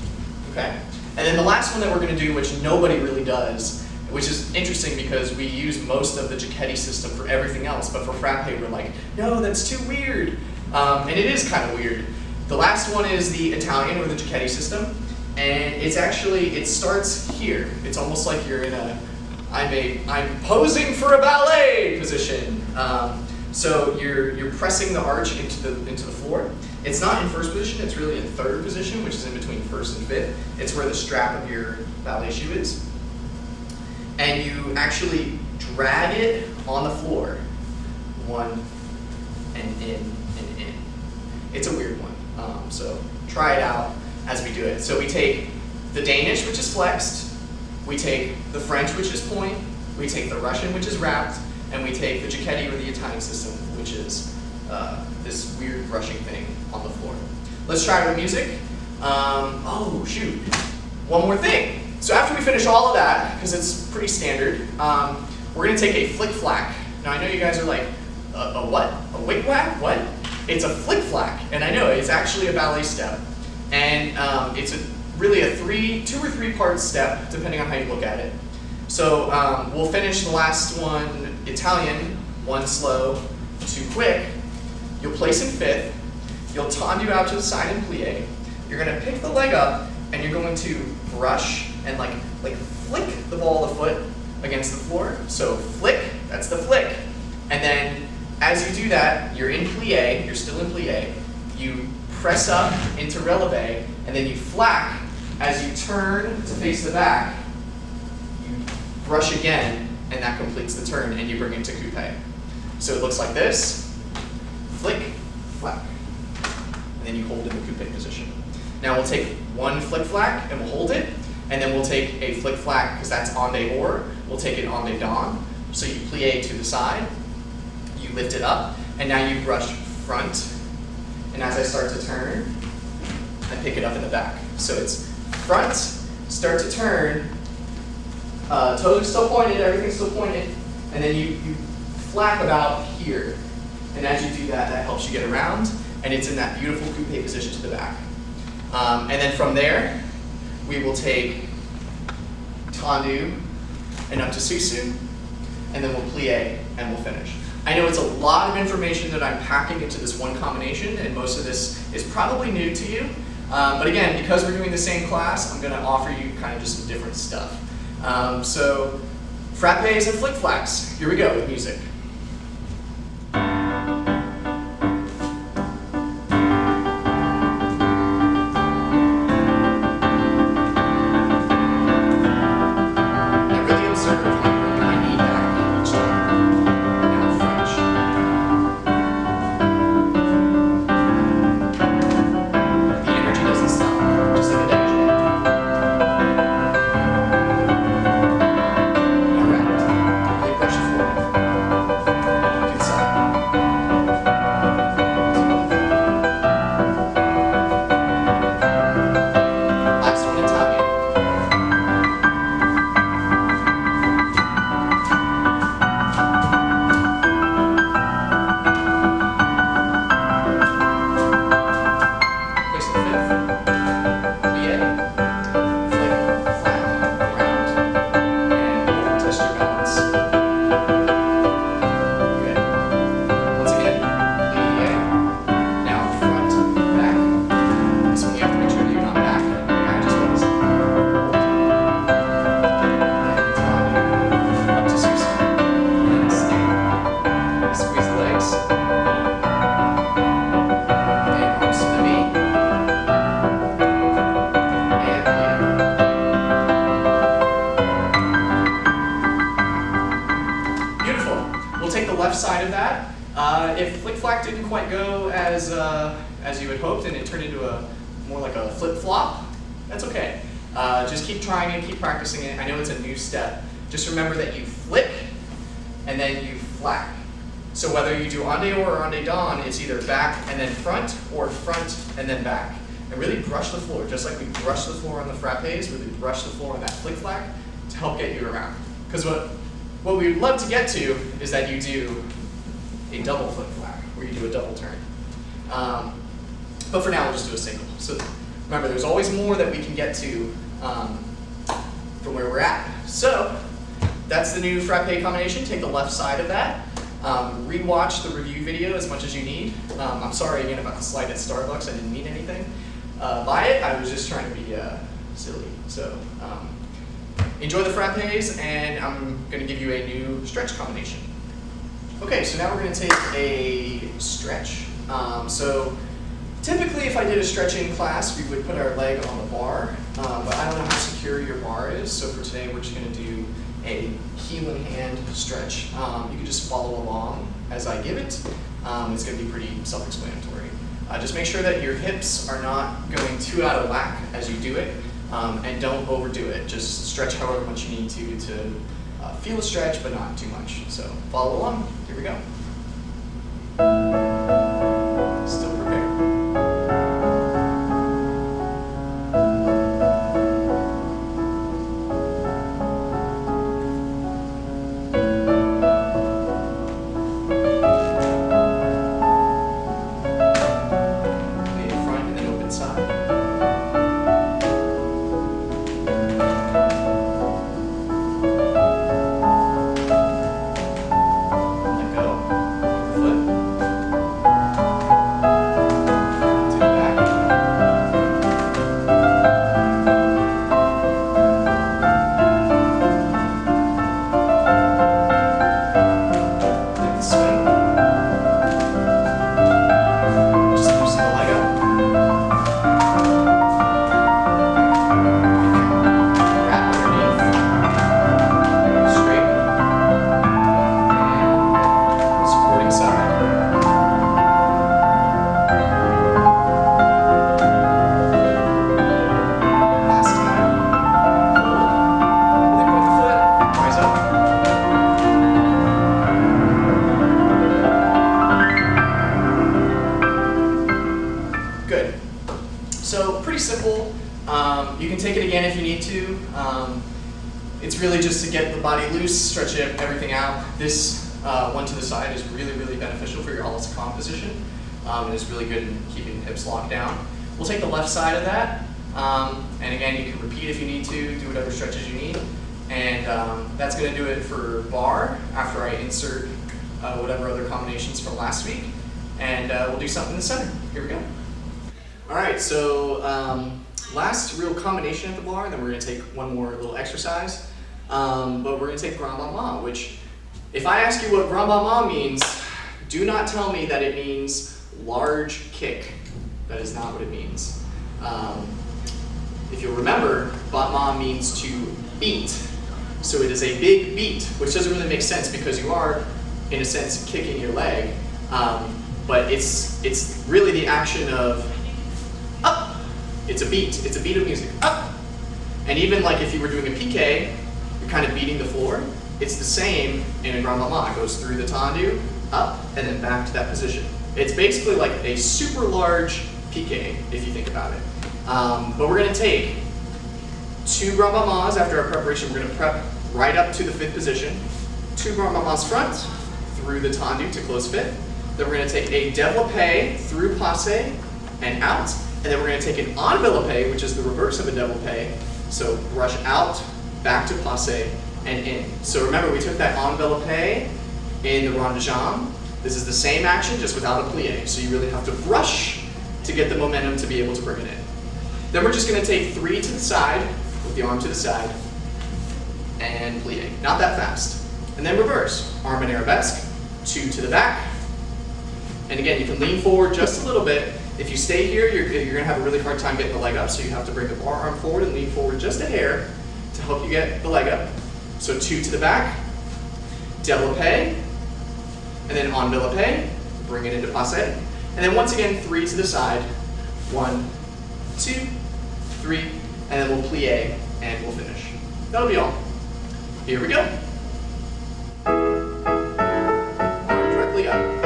okay? And then the last one that we're gonna do, which nobody really does, which is interesting because we use most of the Giacchetti system for everything else, but for frappe, we're like, no, that's too weird. And it is kind of weird. The last one is the Italian, or the Giacchetti system, and it's actually, it starts here. It's almost like you're in a, I'm posing for a ballet position. So you're pressing the arch into the floor. It's not in first position, it's really in third position, which is in between first and fifth. It's where the strap of your ballet shoe is. And you actually drag it on the floor. 1, and in, and in. It's a weird one, so try it out as we do it. So we take the Danish, which is flexed, we take the French, which is point, we take the Russian, which is wrapped, and we take the Giacchetti or the Italian system, which is this weird brushing thing on the floor. Let's try it with music. Oh, shoot. One more thing. So after we finish all of that, because it's pretty standard, we're going to take a flick-flack. Now I know you guys are like, a what? A wig-whack? What? It's a flick-flack, and I know it's actually a ballet step. And it's really a 2 or 3 part step, depending on how you look at it. So we'll finish the last one, Italian, 1 slow, 2 quick. You'll place in fifth. You'll tendu out to the side and plie. You're going to pick the leg up, and you're going to brush and like flick the ball of the foot against the floor. So flick, that's the flick. And then as you do that, you're in plie, you're still in plie. You press up into releve, and then you flack as you turn to face the back. You brush again, and that completes the turn, and you bring it to coupe. So it looks like this, flick, flack, and then you hold in the coupe position. Now we'll take 1 flick flack, and we'll hold it, and then we'll take a flick flack, because that's en de or, we'll take it en de don. So you plie to the side, you lift it up, and now you brush front, and as I start to turn, I pick it up in the back. So it's front, start to turn, toes are still pointed, everything's still pointed, and then you flack about here. And as you do that, that helps you get around, and it's in that beautiful coupe position to the back. And then from there, we will take tendu and up to susu, and then we'll plie, and we'll finish. I know it's a lot of information that I'm packing into this one combination, and most of this is probably new to you. But again, because we're doing the same class, I'm going to offer you kind of just some different stuff. So Frappes and flick flaps. Here we go with music. Left side of that. If flick flack didn't quite go as you had hoped and it turned into more like a flip flop, that's okay. Just keep trying it, keep practicing it. I know it's a new step. Just remember that you flick and then you flack. So whether you do onde or onde don, it's either back and then front or front and then back. And really brush the floor, just like we brush the floor on the frappes, really brush the floor on that flick flack to help get you around. Because what we'd love to get to is that you do a double flick flack, where you do a double turn. But for now, we'll just do a single. So remember, there's always more that we can get to from where we're at. So that's the new frappe combination. Take the left side of that. Rewatch the review video as much as you need. I'm sorry again about the slide at Starbucks. I didn't mean anything by it. I was just trying to be silly. So enjoy the frappes, and I'm going to give you a new stretch combination. Okay, so now we're going to take a stretch. So typically if I did a stretching class, we would put our leg on the bar, but I don't know how secure your bar is, so for today we're just going to do a heel and hand stretch. You can just follow along as I give it. It's going to be pretty self-explanatory. Just make sure that your hips are not going too out of whack as you do it. And don't overdo it. Just stretch however much you need to feel a stretch, but not too much. So follow along. Here we go. Still prepared. Lead front and then open side. You can take it again if you need to. It's really just to get the body loose, stretch everything out. This one to the side is really, really beneficial for your holistic composition. And is really good in keeping the hips locked down. We'll take the left side of that. And again, you can repeat if you need to, do whatever stretches you need. And that's going to do it for bar after I insert whatever other combinations from last week. And we'll do something in the center. Here we go. All right, so last real combination at the bar, and then we're going to take one more little exercise. but we're going to take grand battement, which, if I ask you what grand battement means, do not tell me that it means large kick. That is not what it means. If you'll remember, battement means to beat. So it is a big beat, which doesn't really make sense because you are, in a sense, kicking your leg. But it's really the action of up. It's a beat. It's a beat of music. Up. And even like if you were doing a piqué, you're kind of beating the floor. It's the same in a grand battement. It goes through the tendu, up, and then back to that position. It's basically like a super large piqué, if you think about it. But we're going to take 2 grand battements after our preparation. We're going to prep right up to the 5th position. 2 grand battements front, through the tendu to close 5th. Then we're going to take a développé through passé and out. And then we're going to take an enveloppé, which is the reverse of a développé. So brush out, back to passé, and in. So remember, we took that enveloppé in the rond de jambe. This is the same action, just without a plié. So you really have to brush to get the momentum to be able to bring it in. Then we're just going to take 3 to the side, with the arm to the side, and plié. Not that fast. And then reverse. Arm in arabesque, 2 to the back. And again, you can lean forward just a little bit. If you stay here, you're going to have a really hard time getting the leg up, so you have to bring the arm forward and lean forward just a hair to help you get the leg up. So 2 to the back, développé, and then enveloppé, bring it into passé. And then once again, 3 to the side, 1, 2, 3, and then we'll plié and we'll finish. That'll be all. Here we go. Arm directly up.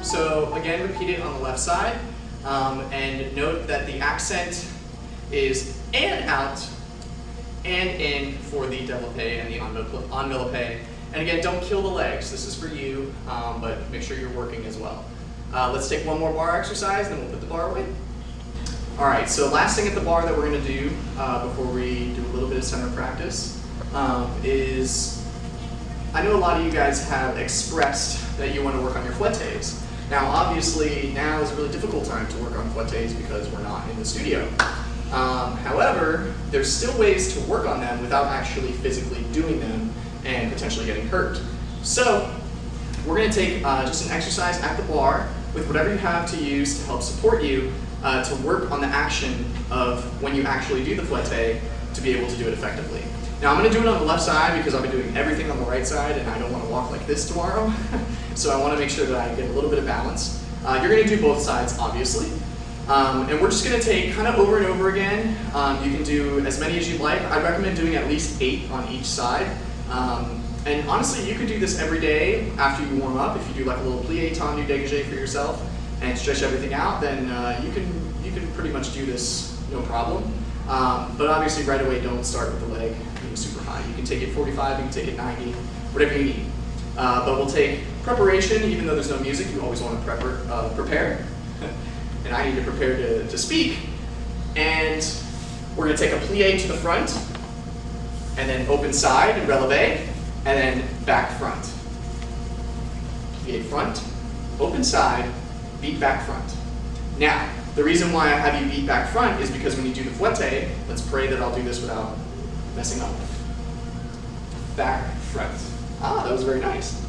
So again, repeat it on the left side, and note that the accent is and out and in for the développé and the enveloppé. And again, don't kill the legs. This is for you, but make sure you're working as well. Let's take one more bar exercise, then we'll put the bar away. All right, so last thing at the bar that we're going to do before we do a little bit of center practice is, I know a lot of you guys have expressed that you want to work on your fouettes. Now, obviously, now is a really difficult time to work on fouettes because we're not in the studio. However, there's still ways to work on them without actually physically doing them and potentially getting hurt. So, we're going to take just an exercise at the bar with whatever you have to use to help support you to work on the action of when you actually do the fouette to be able to do it effectively. Now I'm going to do it on the left side because I've been doing everything on the right side and I don't want to walk like this tomorrow. So I want to make sure that I get a little bit of balance. You're going to do both sides, obviously. And we're just going to take kind of over and over again. You can do as many as you'd like. I recommend doing at least 8 on each side. And honestly, you could do this every day after you warm up. If you do like a little plié, tendu, dégagé for yourself and stretch everything out, then you can pretty much do this no problem. But obviously right away, don't start with the leg being super high. You can take it 45, you can take it 90, whatever you need. But we'll take preparation, even though there's no music, you always want to prepare. And I need to prepare to speak. And we're going to take a plié to the front, and then open side and relevé, and then back front. Plié front, open side, beat back front. Now, the reason why I have you beat back front is because when you do the fouette, let's pray that I'll do this without messing up. Back front. Ah, that was very nice.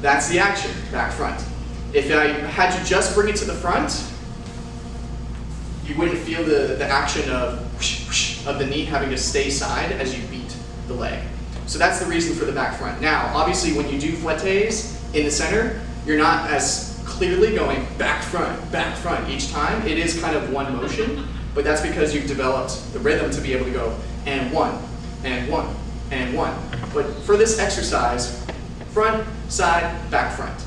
That's the action, back front. If I had to just bring it to the front, you wouldn't feel the action of whoosh, whoosh, of the knee having to stay side as you beat the leg. So that's the reason for the back front. Now, obviously when you do fouettes in the center, you're not as clearly going back front each time. It is kind of one motion, but that's because you've developed the rhythm to be able to go and one, and one, and one. But for this exercise, front, side, back front.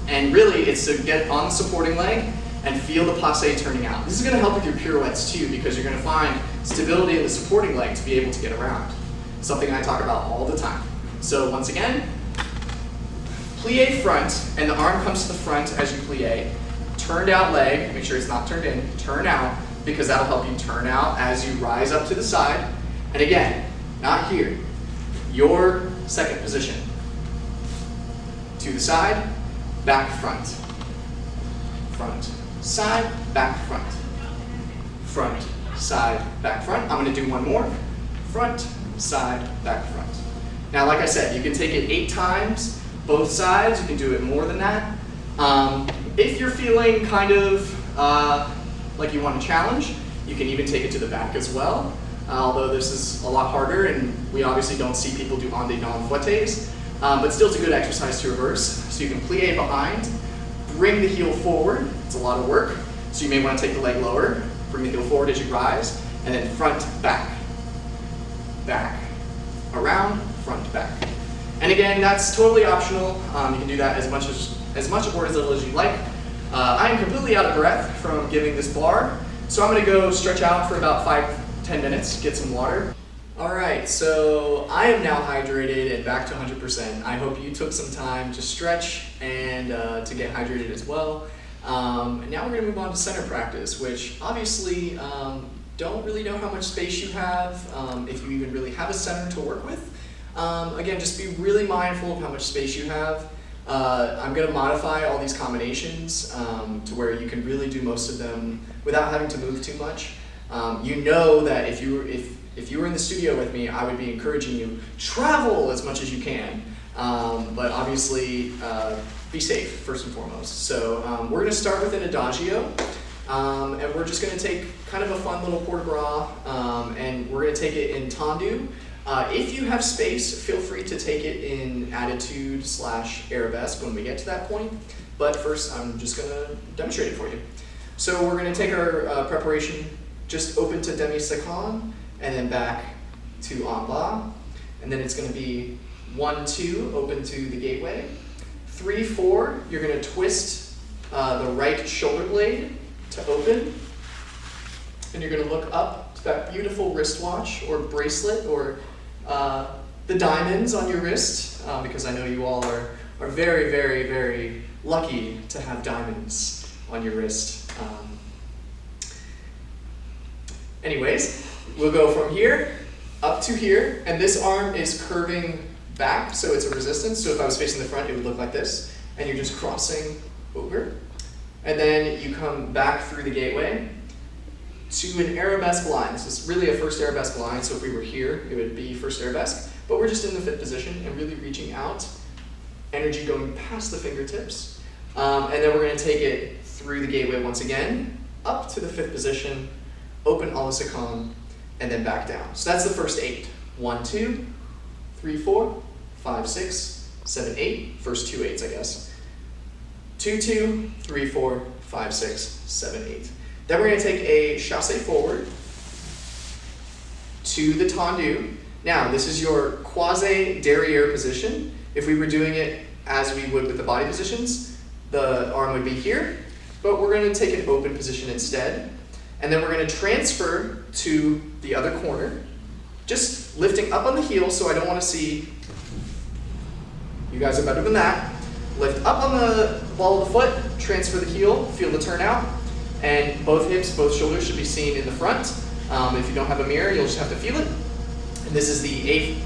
And really it's to get on the supporting leg and feel the passe turning out. This is going to help with your pirouettes too, because you're going to find stability in the supporting leg to be able to get around. Something I talk about all the time. So once again, plie front, and the arm comes to the front as you plie. Turned out leg, make sure it's not turned in, turn out, because that'll help you turn out as you rise up to the side. And again, not here, your second position. To the side, back, front. Front, side, back, front. Front, side, back, front. I'm going to do one more. Front, side, back, front. Now, like I said, you can take it 8 times, both sides. You can do it more than that. If you're feeling kind of like you want a challenge, you can even take it to the back as well. Although this is a lot harder, and we obviously don't see people do en dedans fouettes, but still it's a good exercise to reverse. So you can plie behind, bring the heel forward. It's a lot of work, so you may want to take the leg lower, bring the heel forward as you rise, and then front, back, back, around, front, back. And again, that's totally optional. You can do that as much or as little as you like. I am completely out of breath from giving this bar, so I'm going to go stretch out for about 5-10 minutes, get some water. All right, so I am now hydrated and back to 100%. I hope you took some time to stretch and to get hydrated as well. And now we're going to move on to center practice, which obviously don't really know how much space you have, if you even really have a center to work with. Again, just be really mindful of how much space you have. I'm going to modify all these combinations to where you can really do most of them without having to move too much. You know that if you were in the studio with me, I would be encouraging you, travel as much as you can, but obviously be safe first and foremost. So we're going to start with an adagio, and we're just going to take kind of a fun little port de bras, and we're going to take it in tendu. If you have space, feel free to take it in attitude / arabesque when we get to that point. But first, I'm just going to demonstrate it for you. So we're going to take our preparation just open to demi-seconde, and then back to en bas. And then it's going to be 1-2, open to the gateway. 3-4, you're going to twist the right shoulder blade to open. And you're going to look up to that beautiful wristwatch or bracelet or the diamonds on your wrist, because I know you all are very, very, very lucky to have diamonds on your wrist. Anyways, we'll go from here up to here, and this arm is curving back, so it's a resistance. So if I was facing the front, it would look like this, and you're just crossing over. And then you come back through the gateway to an arabesque line. This is really a first arabesque line, so if we were here, it would be first arabesque, but we're just in the 5th position and really reaching out, energy going past the fingertips. And then we're going to take it through the gateway once again, up to the 5th position, open a la seconde, and then back down. So that's the first 8. 1, 2, 3, 4, 5, 6, 7, 8. First 2 8s, I guess. 2, 2, 3, 4, 5, 6, 7, 8. Then we're going to take a chassé forward to the tendu. Now, this is your quasi-derrière position. If we were doing it as we would with the body positions, the arm would be here, but we're going to take an open position instead. And then we're going to transfer to the other corner, just lifting up on the heel, so I don't want to see, you guys are better than that. Lift up on the ball of the foot, transfer the heel, feel the turnout, and both hips, both shoulders should be seen in the front. If you don't have a mirror, you'll just have to feel it. And this is the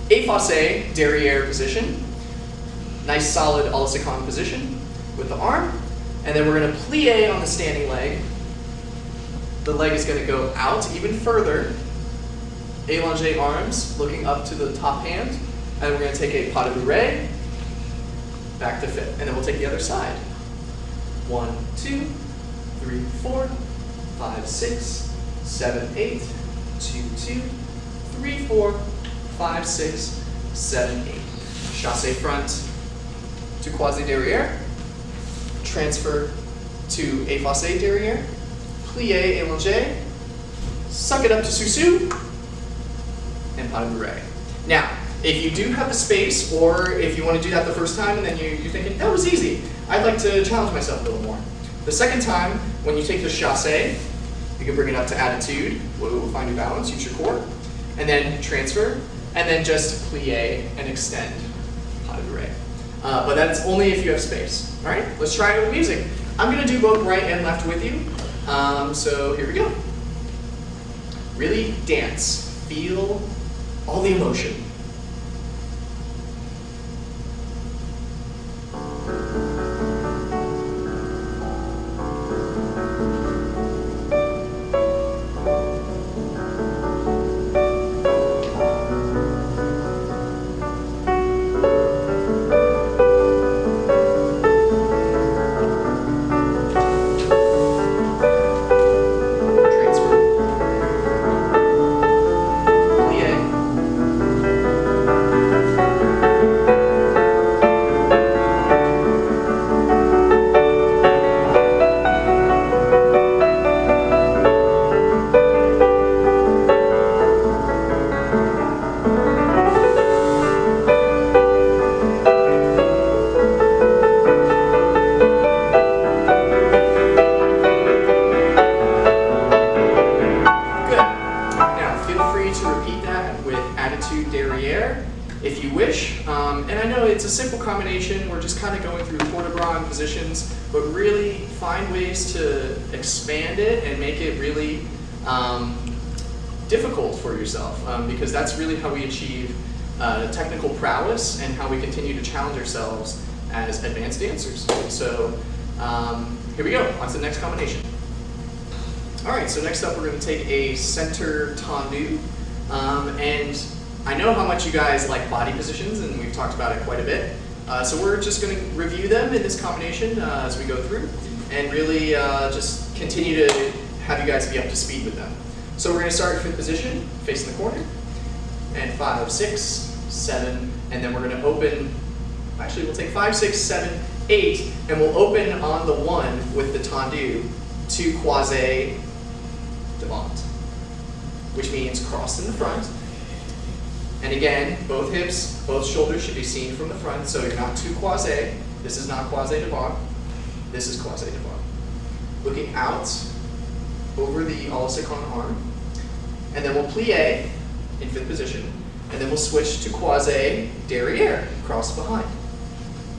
effacé derrière position. Nice solid a la seconde position with the arm. And then we're going to plie on the standing leg. The leg is going to go out even further. Allongé arms, looking up to the top hand. And we're going to take a pas de bourrée, back to 5th. And then we'll take the other side. 1, 2, 3, 4, 5, 6, 7, 8, 2, 2, 3, 4, 5, 6, 7, 8. Chassé front to quasi-derrière, transfer to effacé derrière, plié allongé, suck it up to sous-sus, and pas de bourrée. Now, if you do have the space, or if you want to do that the first time and then you're thinking, that was easy, I'd like to challenge myself a little more. The second time, when you take the chassé, You can bring it up to attitude. Whoa, find your balance, use your core. And then transfer, and then just plie and extend pas de bourrée. But that's only if you have space. All right, let's try it with music. I'm gonna do both right and left with you. So here we go. Really dance, feel all the emotion. If you wish, and I know it's a simple combination, we're just kind of going through port de bras and positions, but really find ways to expand it and make it really difficult for yourself, because that's really how we achieve technical prowess and how we continue to challenge ourselves as advanced dancers. So here we go, on to the next combination. All right, so next up we're going to take a center tendu, and I know how much you guys like body positions, and we've talked about it quite a bit. So we're just going to review them in this combination as we go through, and really just continue to have you guys be up to speed with them. So we're going to start fifth position, facing the corner, and 5, 6, 7, and then we're going to open. Actually, we'll take 5, 6, 7, 8, and we'll open on the 1 with the tendu to croisé devant, which means cross in the front. And again, both hips, both shoulders should be seen from the front, so you're not too croisé. This is not croisé devant. This is croisé devant. Looking out over the à la seconde arm. And then we'll plie in fifth position. And then we'll switch to croisé derrière, cross behind.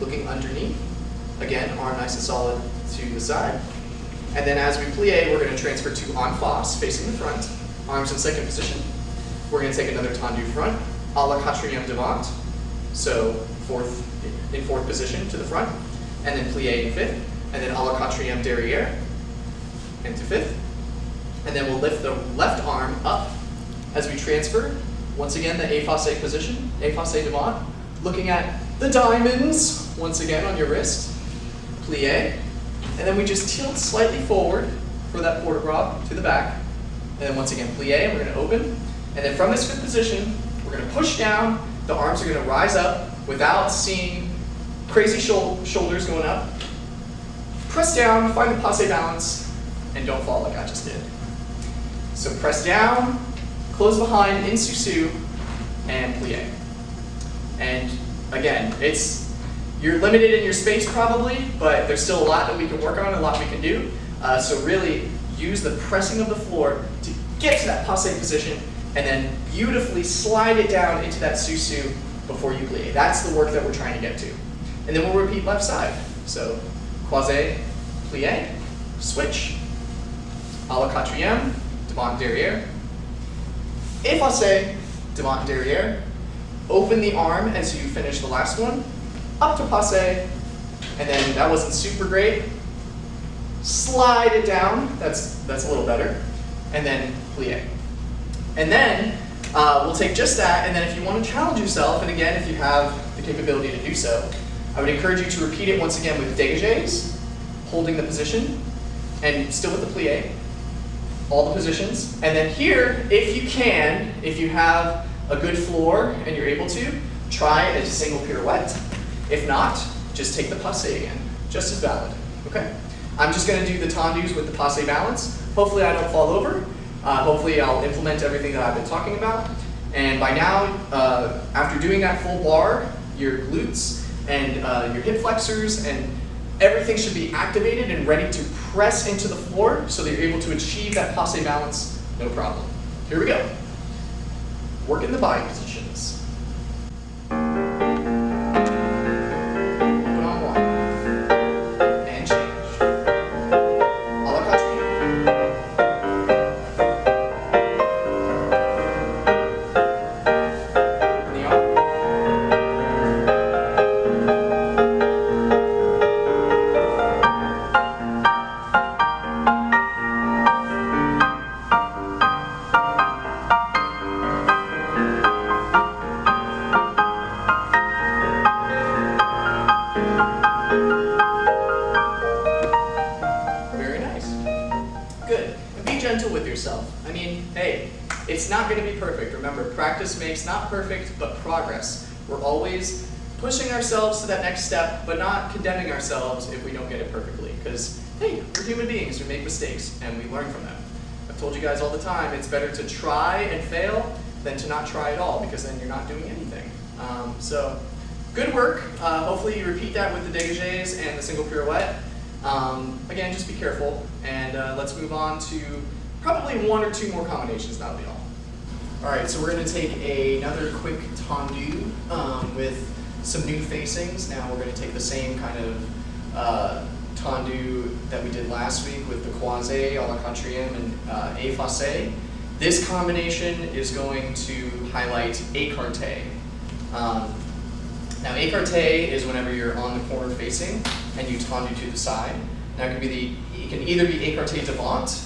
Looking underneath. Again, arm nice and solid to the side. And then as we plie, we're going to transfer to en face, facing the front. Arms in second position. We're going to take another tendu front, à la quatrième devant, so in fourth position to the front, and then plie in fifth, and then à la quatrième derrière, into fifth. And then we'll lift the left arm up as we transfer. Once again, the effacé position, effacé devant, looking at the diamonds, once again on your wrist, plie, and then we just tilt slightly forward for that port de bras to the back, and then once again plie, and we're going to open. And then from this fifth position, we're going to push down, the arms are going to rise up without seeing crazy shoulders going up. Press down, find the passe balance, and don't fall like I just did. So press down, close behind in susu, and plie. And again, you're limited in your space probably, but there's still a lot that we can work on, a lot we can do. So really use the pressing of the floor to get to that passe position, and then beautifully slide it down into that susu before you plie. That's the work that we're trying to get to. And then we'll repeat left side. So croisé, plie, switch, à la quatrième, devant derrière, effacé, devant derrière, open the arm as you finish the last one, up to passe, and then that wasn't super great. Slide it down, that's a little better, and then plie. And then we'll take just that, and then if you want to challenge yourself, and again, if you have the capability to do so, I would encourage you to repeat it once again with dégagés, holding the position, and still with the plie, all the positions. And then here, if you can, if you have a good floor and you're able to, try a single pirouette. If not, just take the passe again, just as valid, okay? I'm just going to do the tendus with the passe balance. Hopefully I don't fall over. Hopefully I'll implement everything that I've been talking about. And by now, after doing that full bar, your glutes and your hip flexors and everything should be activated and ready to press into the floor so that you're able to achieve that passe balance, no problem. Here we go. Work in the body positions. Open on one. And change. A la quatrième. Open the arm. Very nice. Good. And be gentle with yourself. I mean, hey, it's not going to be perfect. Remember, practice makes not perfect, but progress. We're always pushing ourselves to that next step, but not condemning ourselves if we don't get it perfectly. Because, hey, we're human beings. We make mistakes, and we learn from them. I've told you guys all the time, it's better to try and fail than to not try at all, because then you're not doing anything. So, good work. Hopefully you repeat that with the dégagés and the single pirouette. Again, just be careful, and let's move on to probably one or two more combinations, that'll be all. Alright, so we're going to take another quick tendu with some new facings. Now we're going to take the same kind of tendu that we did last week with the croisé, à la quatrième, and effacé. This combination is going to highlight écarté. Now écarté is whenever you're on the corner facing and you tendu to the side. Now it can either be écarté devant,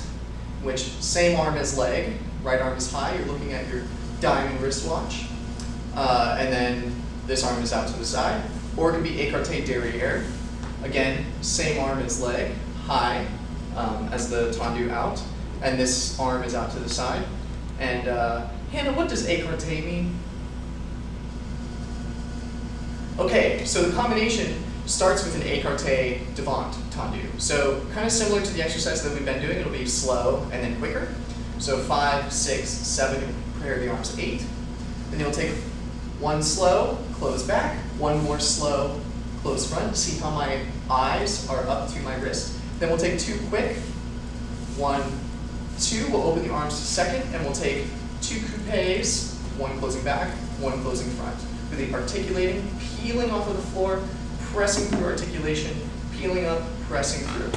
which same arm as leg, right arm is high, you're looking at your diamond wristwatch, and then this arm is out to the side. Or it can be écarté derrière, again, same arm as leg, high, as the tendu out, and this arm is out to the side. And Hannah, what does écarté mean? Okay, so the combination starts with an écarté devant tendu. So kind of similar to the exercise that we've been doing, it'll be slow and then quicker. So 5, 6, 7, prepare the arms 8. Then you'll take one slow, close back, one more slow, close front. See how my eyes are up to my wrist. Then we'll take 2 quick, 1, 2, we'll open the arms to second, and we'll take 2 coupés, 1 closing back, 1 closing front. Really articulating, peeling off of the floor, pressing through articulation, peeling up, pressing through.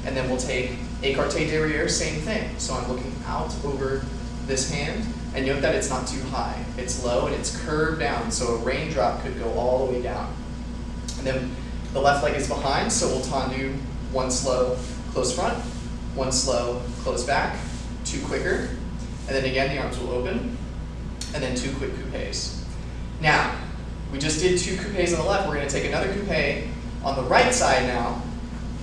And then we'll take écarté derrière, same thing. So I'm looking out over this hand, and note that it's not too high. It's low and it's curved down, so a raindrop could go all the way down. And then the left leg is behind, so we'll tendu 1 slow, close front, 1 slow, close back, 2 quicker, and then again the arms will open, and then 2 quick coupés. Now, we just did 2 coupés on the left. We're going to take another coupé on the right side now.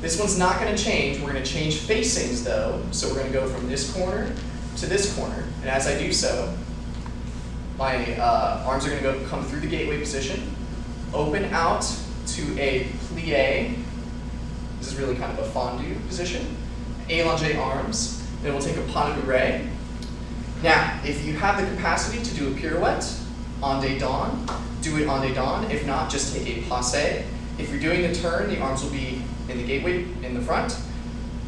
This one's not going to change. We're going to change facings though. So we're going to go from this corner to this corner. And as I do so, my arms are going to come through the gateway position, open out to a plié. This is really kind of a fondue position. Allongé arms. Then we'll take a pas de bourrée. Now, if you have the capacity to do a pirouette, en des dents, do it en des dents. If not, just take a passe. If you're doing the turn, the arms will be in the gateway in the front.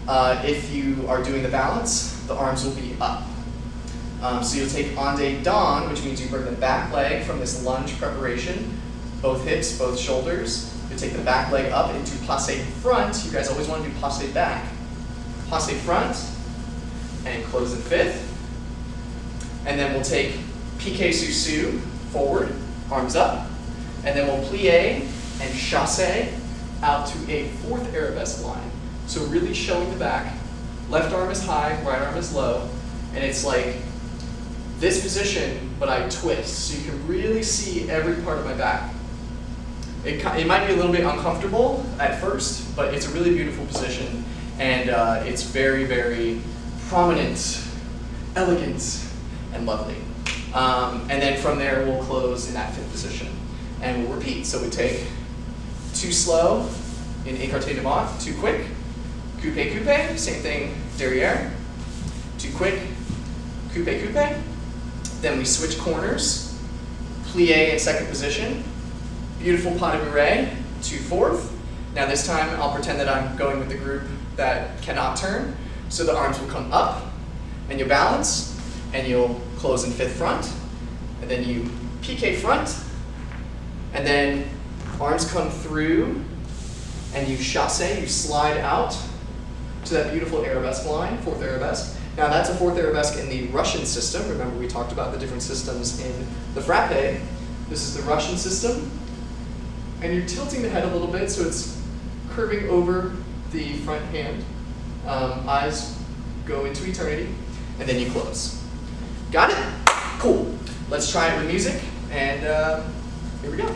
If you are doing the balance, the arms will be up. So you'll take en des dents, which means you bring the back leg from this lunge preparation, both hips, both shoulders. You take the back leg up into passe front. You guys always want to do passe back. Passe front, and close in 5th. And then we'll take piqué sous forward, arms up, and then we'll plié and chassé out to a 4th arabesque line. So really showing the back, left arm is high, right arm is low, and it's like this position, but I twist, so you can really see every part of my back. It might be a little bit uncomfortable at first, but it's a really beautiful position, and it's very, very prominent, elegant, and lovely. And then from there, we'll close in that 5th position. And we'll repeat. So we take 2 slow in écarté devant, 2 quick, coupé, coupé, same thing, derrière, 2 quick, coupé, coupé. Then we switch corners, plié in 2nd position, beautiful pas de bourrée to 4th, Now this time I'll pretend that I'm going with the group that cannot turn. So the arms will come up and you'll balance and you'll close in fifth front. And then you piqué front. And then arms come through and you chassé, you slide out to that beautiful arabesque line, fourth arabesque. Now that's a fourth arabesque in the Russian system. Remember we talked about the different systems in the frappe. This is the Russian system. And you're tilting the head a little bit so it's curving over the front hand. Eyes go into eternity, and then you close. Got it? Cool. Let's try it with music, and here we go.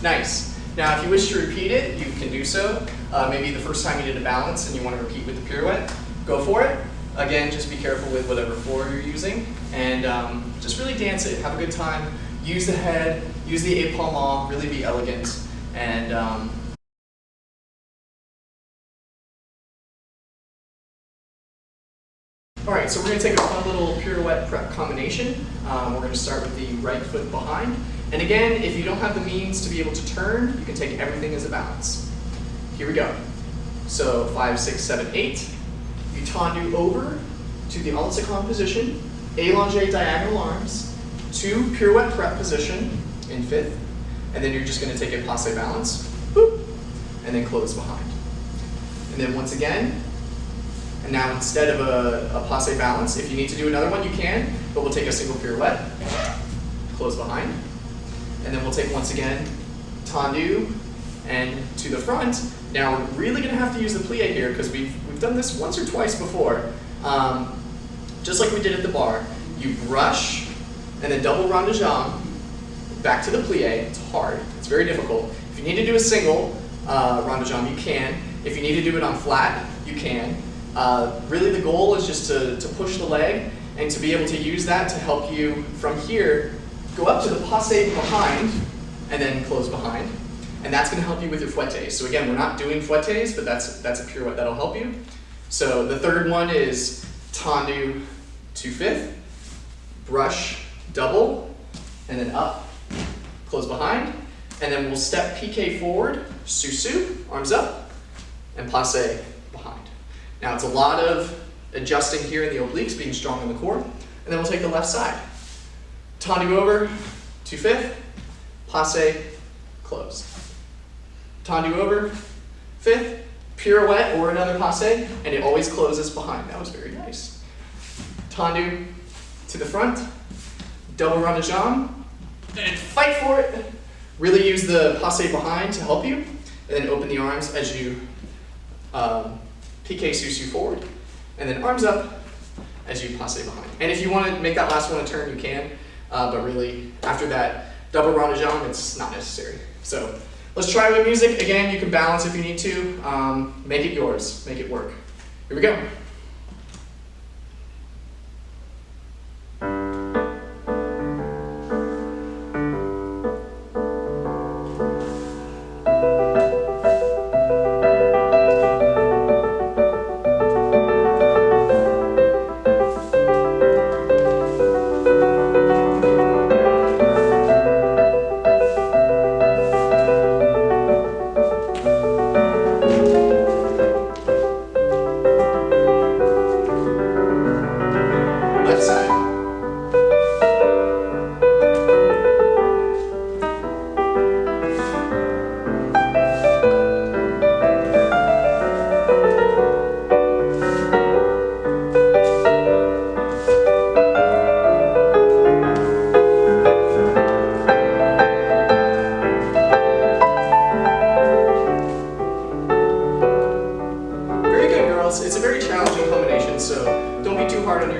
Nice. Now, if you wish to repeat it, you can do so. Maybe the first time you did a balance and you want to repeat with the pirouette, go for it. Again, just be careful with whatever floor you're using, and just really dance it. Have a good time. Use the head, use the épaulement, really be elegant, and all right, so we're going to take a fun little pirouette prep combination. We're going to start with the right foot behind. And again, if you don't have the means to be able to turn, you can take everything as a balance. Here we go. So 5, 6, 7, 8. You tendu over to the Altsakon position, allongé diagonal arms, to pirouette prep position in fifth, and then you're just going to take a passe balance, boop, and then close behind. And then once again, and now instead of a passe balance, if you need to do another one, you can, but we'll take a single pirouette, close behind, and then we'll take once again, tendu, and to the front. Now we're really going to have to use the plie here because we've done this once or twice before. Just like we did at the bar, you brush and then double rond de jambe back to the plie. It's hard, it's very difficult. If you need to do a single rond de jambe, you can. If you need to do it on flat, you can. Really the goal is just to push the leg and to be able to use that to help you from here go up to the passe behind and then close behind. And that's going to help you with your fouettes. So again, we're not doing fouettes, but that's a pirouette that'll help you. So the third one is tendu to fifth, brush, double, and then up, close behind. And then we'll step piqué forward, sous-sus, arms up, and passe behind. Now it's a lot of adjusting here in the obliques, being strong in the core. And then we'll take the left side. Tendu over to fifth, passe, close. Tendu over, fifth, pirouette or another passe, and it always closes behind. That was very nice. Tendu to the front, double rond de jambe, and fight for it. Really use the passe behind to help you, and then open the arms as you piqué sous-sus forward, and then arms up as you passe behind. And if you want to make that last one a turn, you can, but really after that double rond de jambe, it's not necessary. So let's try with music. Again, you can balance if you need to. Make it yours. Make it work. Here we go.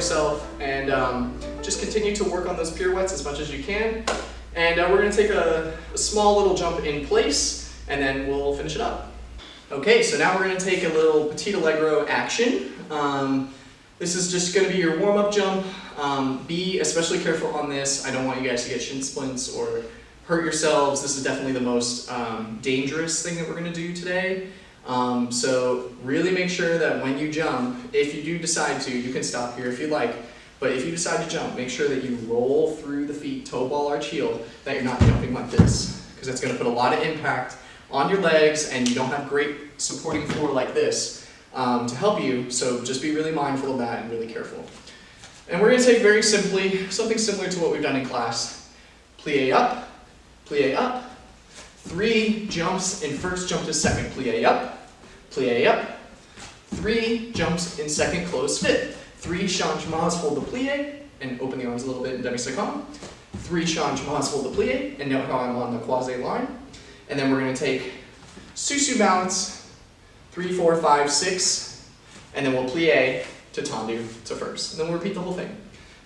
yourself, and just continue to work on those pirouettes as much as you can. And we're going to take a small little jump in place, and then we'll finish it up. Okay, so now we're going to take a little petit allegro action. This is just going to be your warm-up jump. Be especially careful on this. I don't want you guys to get shin splints or hurt yourselves. This is definitely the most dangerous thing that we're going to do today. So really make sure that when you jump, if you do decide to, you can stop here if you like, but if you decide to jump, make sure that you roll through the feet, toe ball, arch heel, that you're not jumping like this, because that's going to put a lot of impact on your legs, and you don't have great supporting floor like this to help you, so just be really mindful of that and really careful. And we're going to take very simply something similar to what we've done in class. Plie up, 3 jumps in first, jump to second, plie up, 3 jumps in second, close fit, 3 changements, hold the plie, and open the arms a little bit in demi-second, 3 changements, hold the plie, and note how I'm on the croisé line, and then we're going to take sous balance, 3, 4, 5, 6, and then we'll plie to tendu to first, and then we'll repeat the whole thing.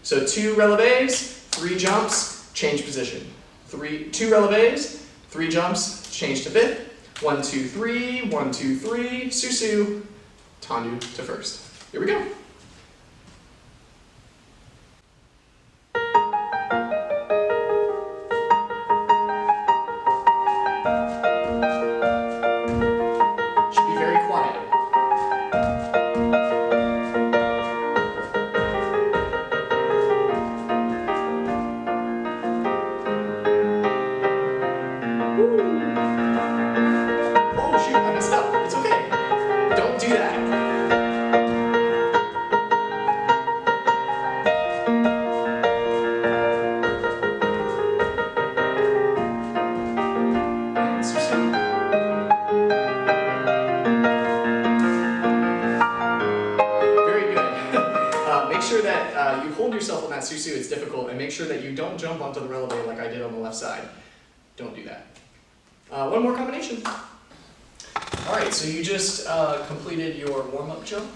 So 2 relevés, 3 jumps, change position, 2 relevés, 3 jumps, change to fifth, 1, 2, 3, 1, 2, 3, sous, tendu to first. Here we go. Should be very quiet. Oh shoot, I messed up. It's okay. Don't do that. And sous. Very good. Make sure that you hold yourself on that sous. It's difficult, and make sure that you don't jump onto the releve like I did on the left side. Don't do that. One more combination. Alright, so you just completed your warm-up jump.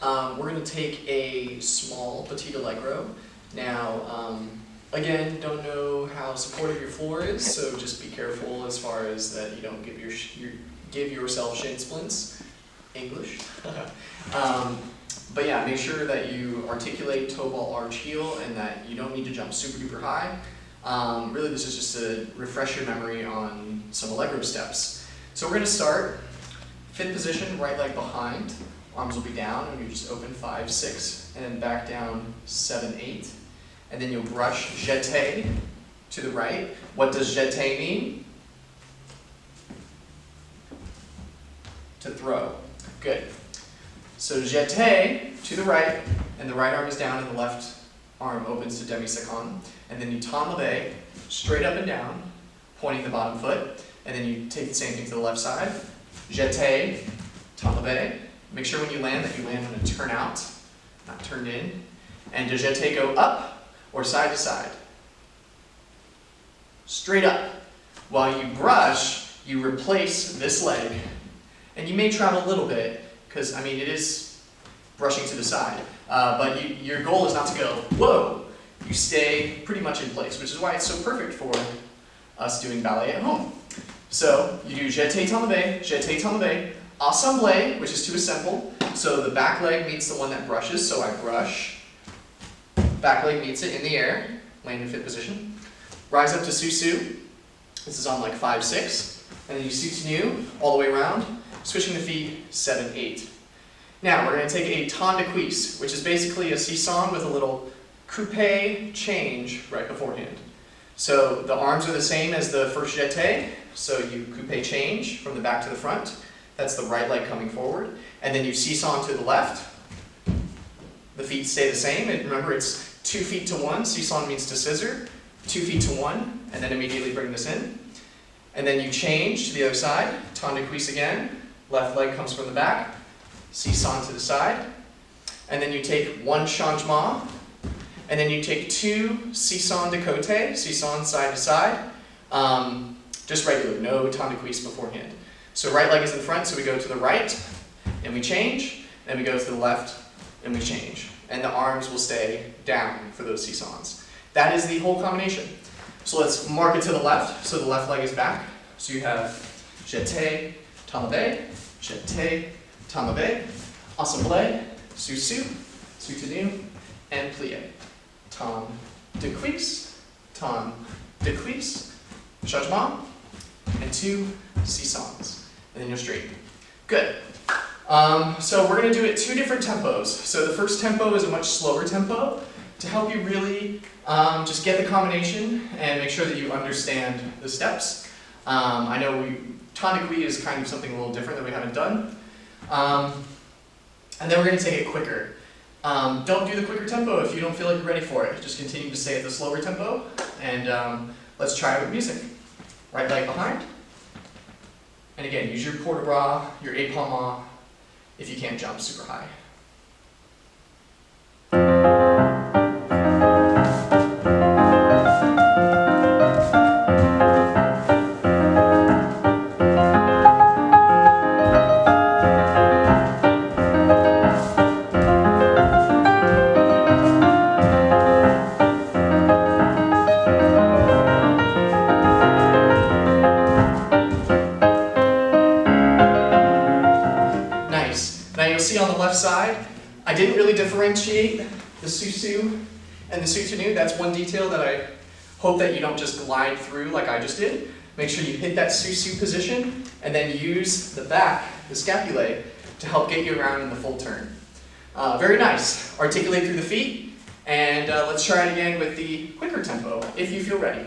We're going to take a small petit allegro. Now, again, don't know how supportive your floor is, so just be careful as far as that you don't give yourself shin splints. English. But yeah, make sure that you articulate toe ball, arch heel, and that you don't need to jump super duper high. Really, this is just to refresh your memory on some allegro steps. So we're going to start, fifth position, right leg behind, arms will be down, and you just open 5, 6, and then back down 7, 8. And then you'll brush jeté to the right. What does jeté mean? To throw. Good. So jeté to the right, and the right arm is down, and the left arm opens to demi-second. And then you tend leve, straight up and down, pointing the bottom foot. And then you take the same thing to the left side. Jeté, tend leve. Make sure when you land that you land on a turn out, not turned in. And does jeté go up or side to side? Straight up. While you brush, you replace this leg. And you may travel a little bit, because, I mean, it is brushing to the side. But your goal is not to go, whoa. You stay pretty much in place, which is why it's so perfect for us doing ballet at home. So you do jeté tend leve, assemblé, which is to assemble. So the back leg meets the one that brushes, so I brush. Back leg meets it in the air, land in fifth position. Rise up to sous. This is on like 5, 6. And then you soutenu all the way around, switching the feet 7, 8. Now we're going to take a temps de cuisse, which is basically a seesaw with a little coupe change right beforehand. So the arms are the same as the first jeté, so you coupe change from the back to the front. That's the right leg coming forward. And then you seesaw to the left. The feet stay the same, and remember it's 2 feet to 1, seesaw means to scissor, 2 feet to 1, and then immediately bring this in. And then you change to the other side, temps de cuisse again, left leg comes from the back, seesaw to the side, and then you take 1 changement, and then you take 2 seesaw de côté, seesaw side to side, just regular, no temps de cuisse beforehand. So right leg is in front, so we go to the right, and we change, then we go to the left, and we change. and the arms will stay down for those seesaws. That is the whole combination. So let's mark it to the left, so the left leg is back. So you have jeté, tamabé, jeté, tamabé, assemblé, sous-sous, soutenu, and plié. Tam, de cuisse, changement, and 2 seesaws. And then you're straight. Good. So we're going to do it 2 different tempos. So the first tempo is a much slower tempo to help you really just get the combination and make sure that you understand the steps. I know temps de cuisse is kind of something a little different that we haven't done. And then we're going to take it quicker. Don't do the quicker tempo if you don't feel like you're ready for it. Just continue to stay at the slower tempo, and let's try it with music. Right leg behind. And again, use your port de bras, your épaulement, if you can't jump super high. On the left side, I didn't really differentiate the sous-sous and the soutenu. That's one detail that I hope that you don't just glide through like I just did. Make sure you hit that sous-sous position and then use the back, the scapulae, to help get you around in the full turn. Very nice. Articulate through the feet, and let's try it again with the quicker tempo if you feel ready.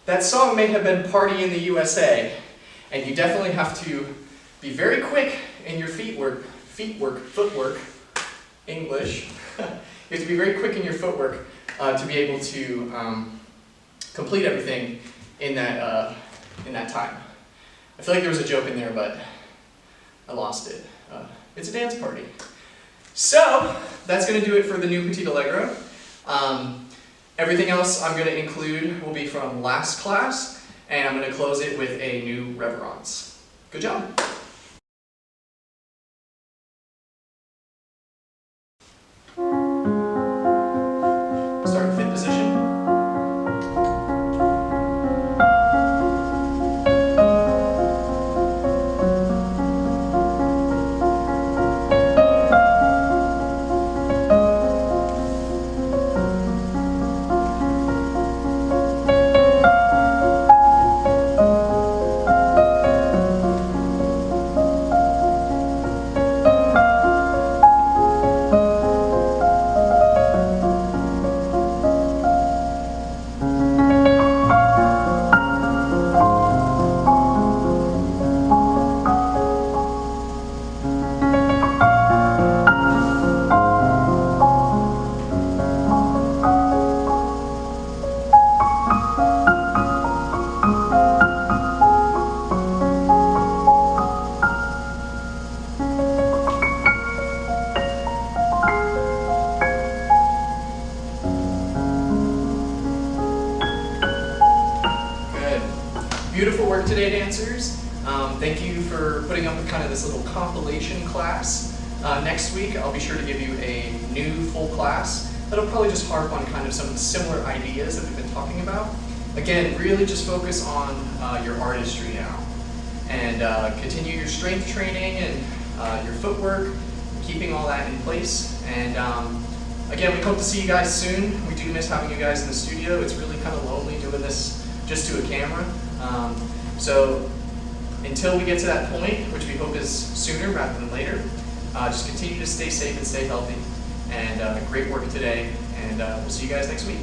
That song may have been Party in the USA, and you definitely have to be very quick in your footwork, English. You have to be very quick in your footwork to be able to complete everything in that time. I feel like there was a joke in there, but I lost it. It's a dance party. So, that's going to do it for the new Petit Allegro. Everything else I'm going to include will be from last class, and I'm going to close it with a new reverence. Good job! Start fit position. Beautiful work today, dancers. Thank you for putting up with kind of this little compilation class. Next week, I'll be sure to give you a new full class that'll probably just harp on kind of some similar ideas that we've been talking about. Again, really just focus on your artistry now, and continue your strength training and your footwork, keeping all that in place. And again, we hope to see you guys soon. We do miss having you guys in the studio. It's really kind of lonely doing this just to a camera. So until we get to that point, which we hope is sooner rather than later, just continue to stay safe and stay healthy. And great work today, and we'll see you guys next week.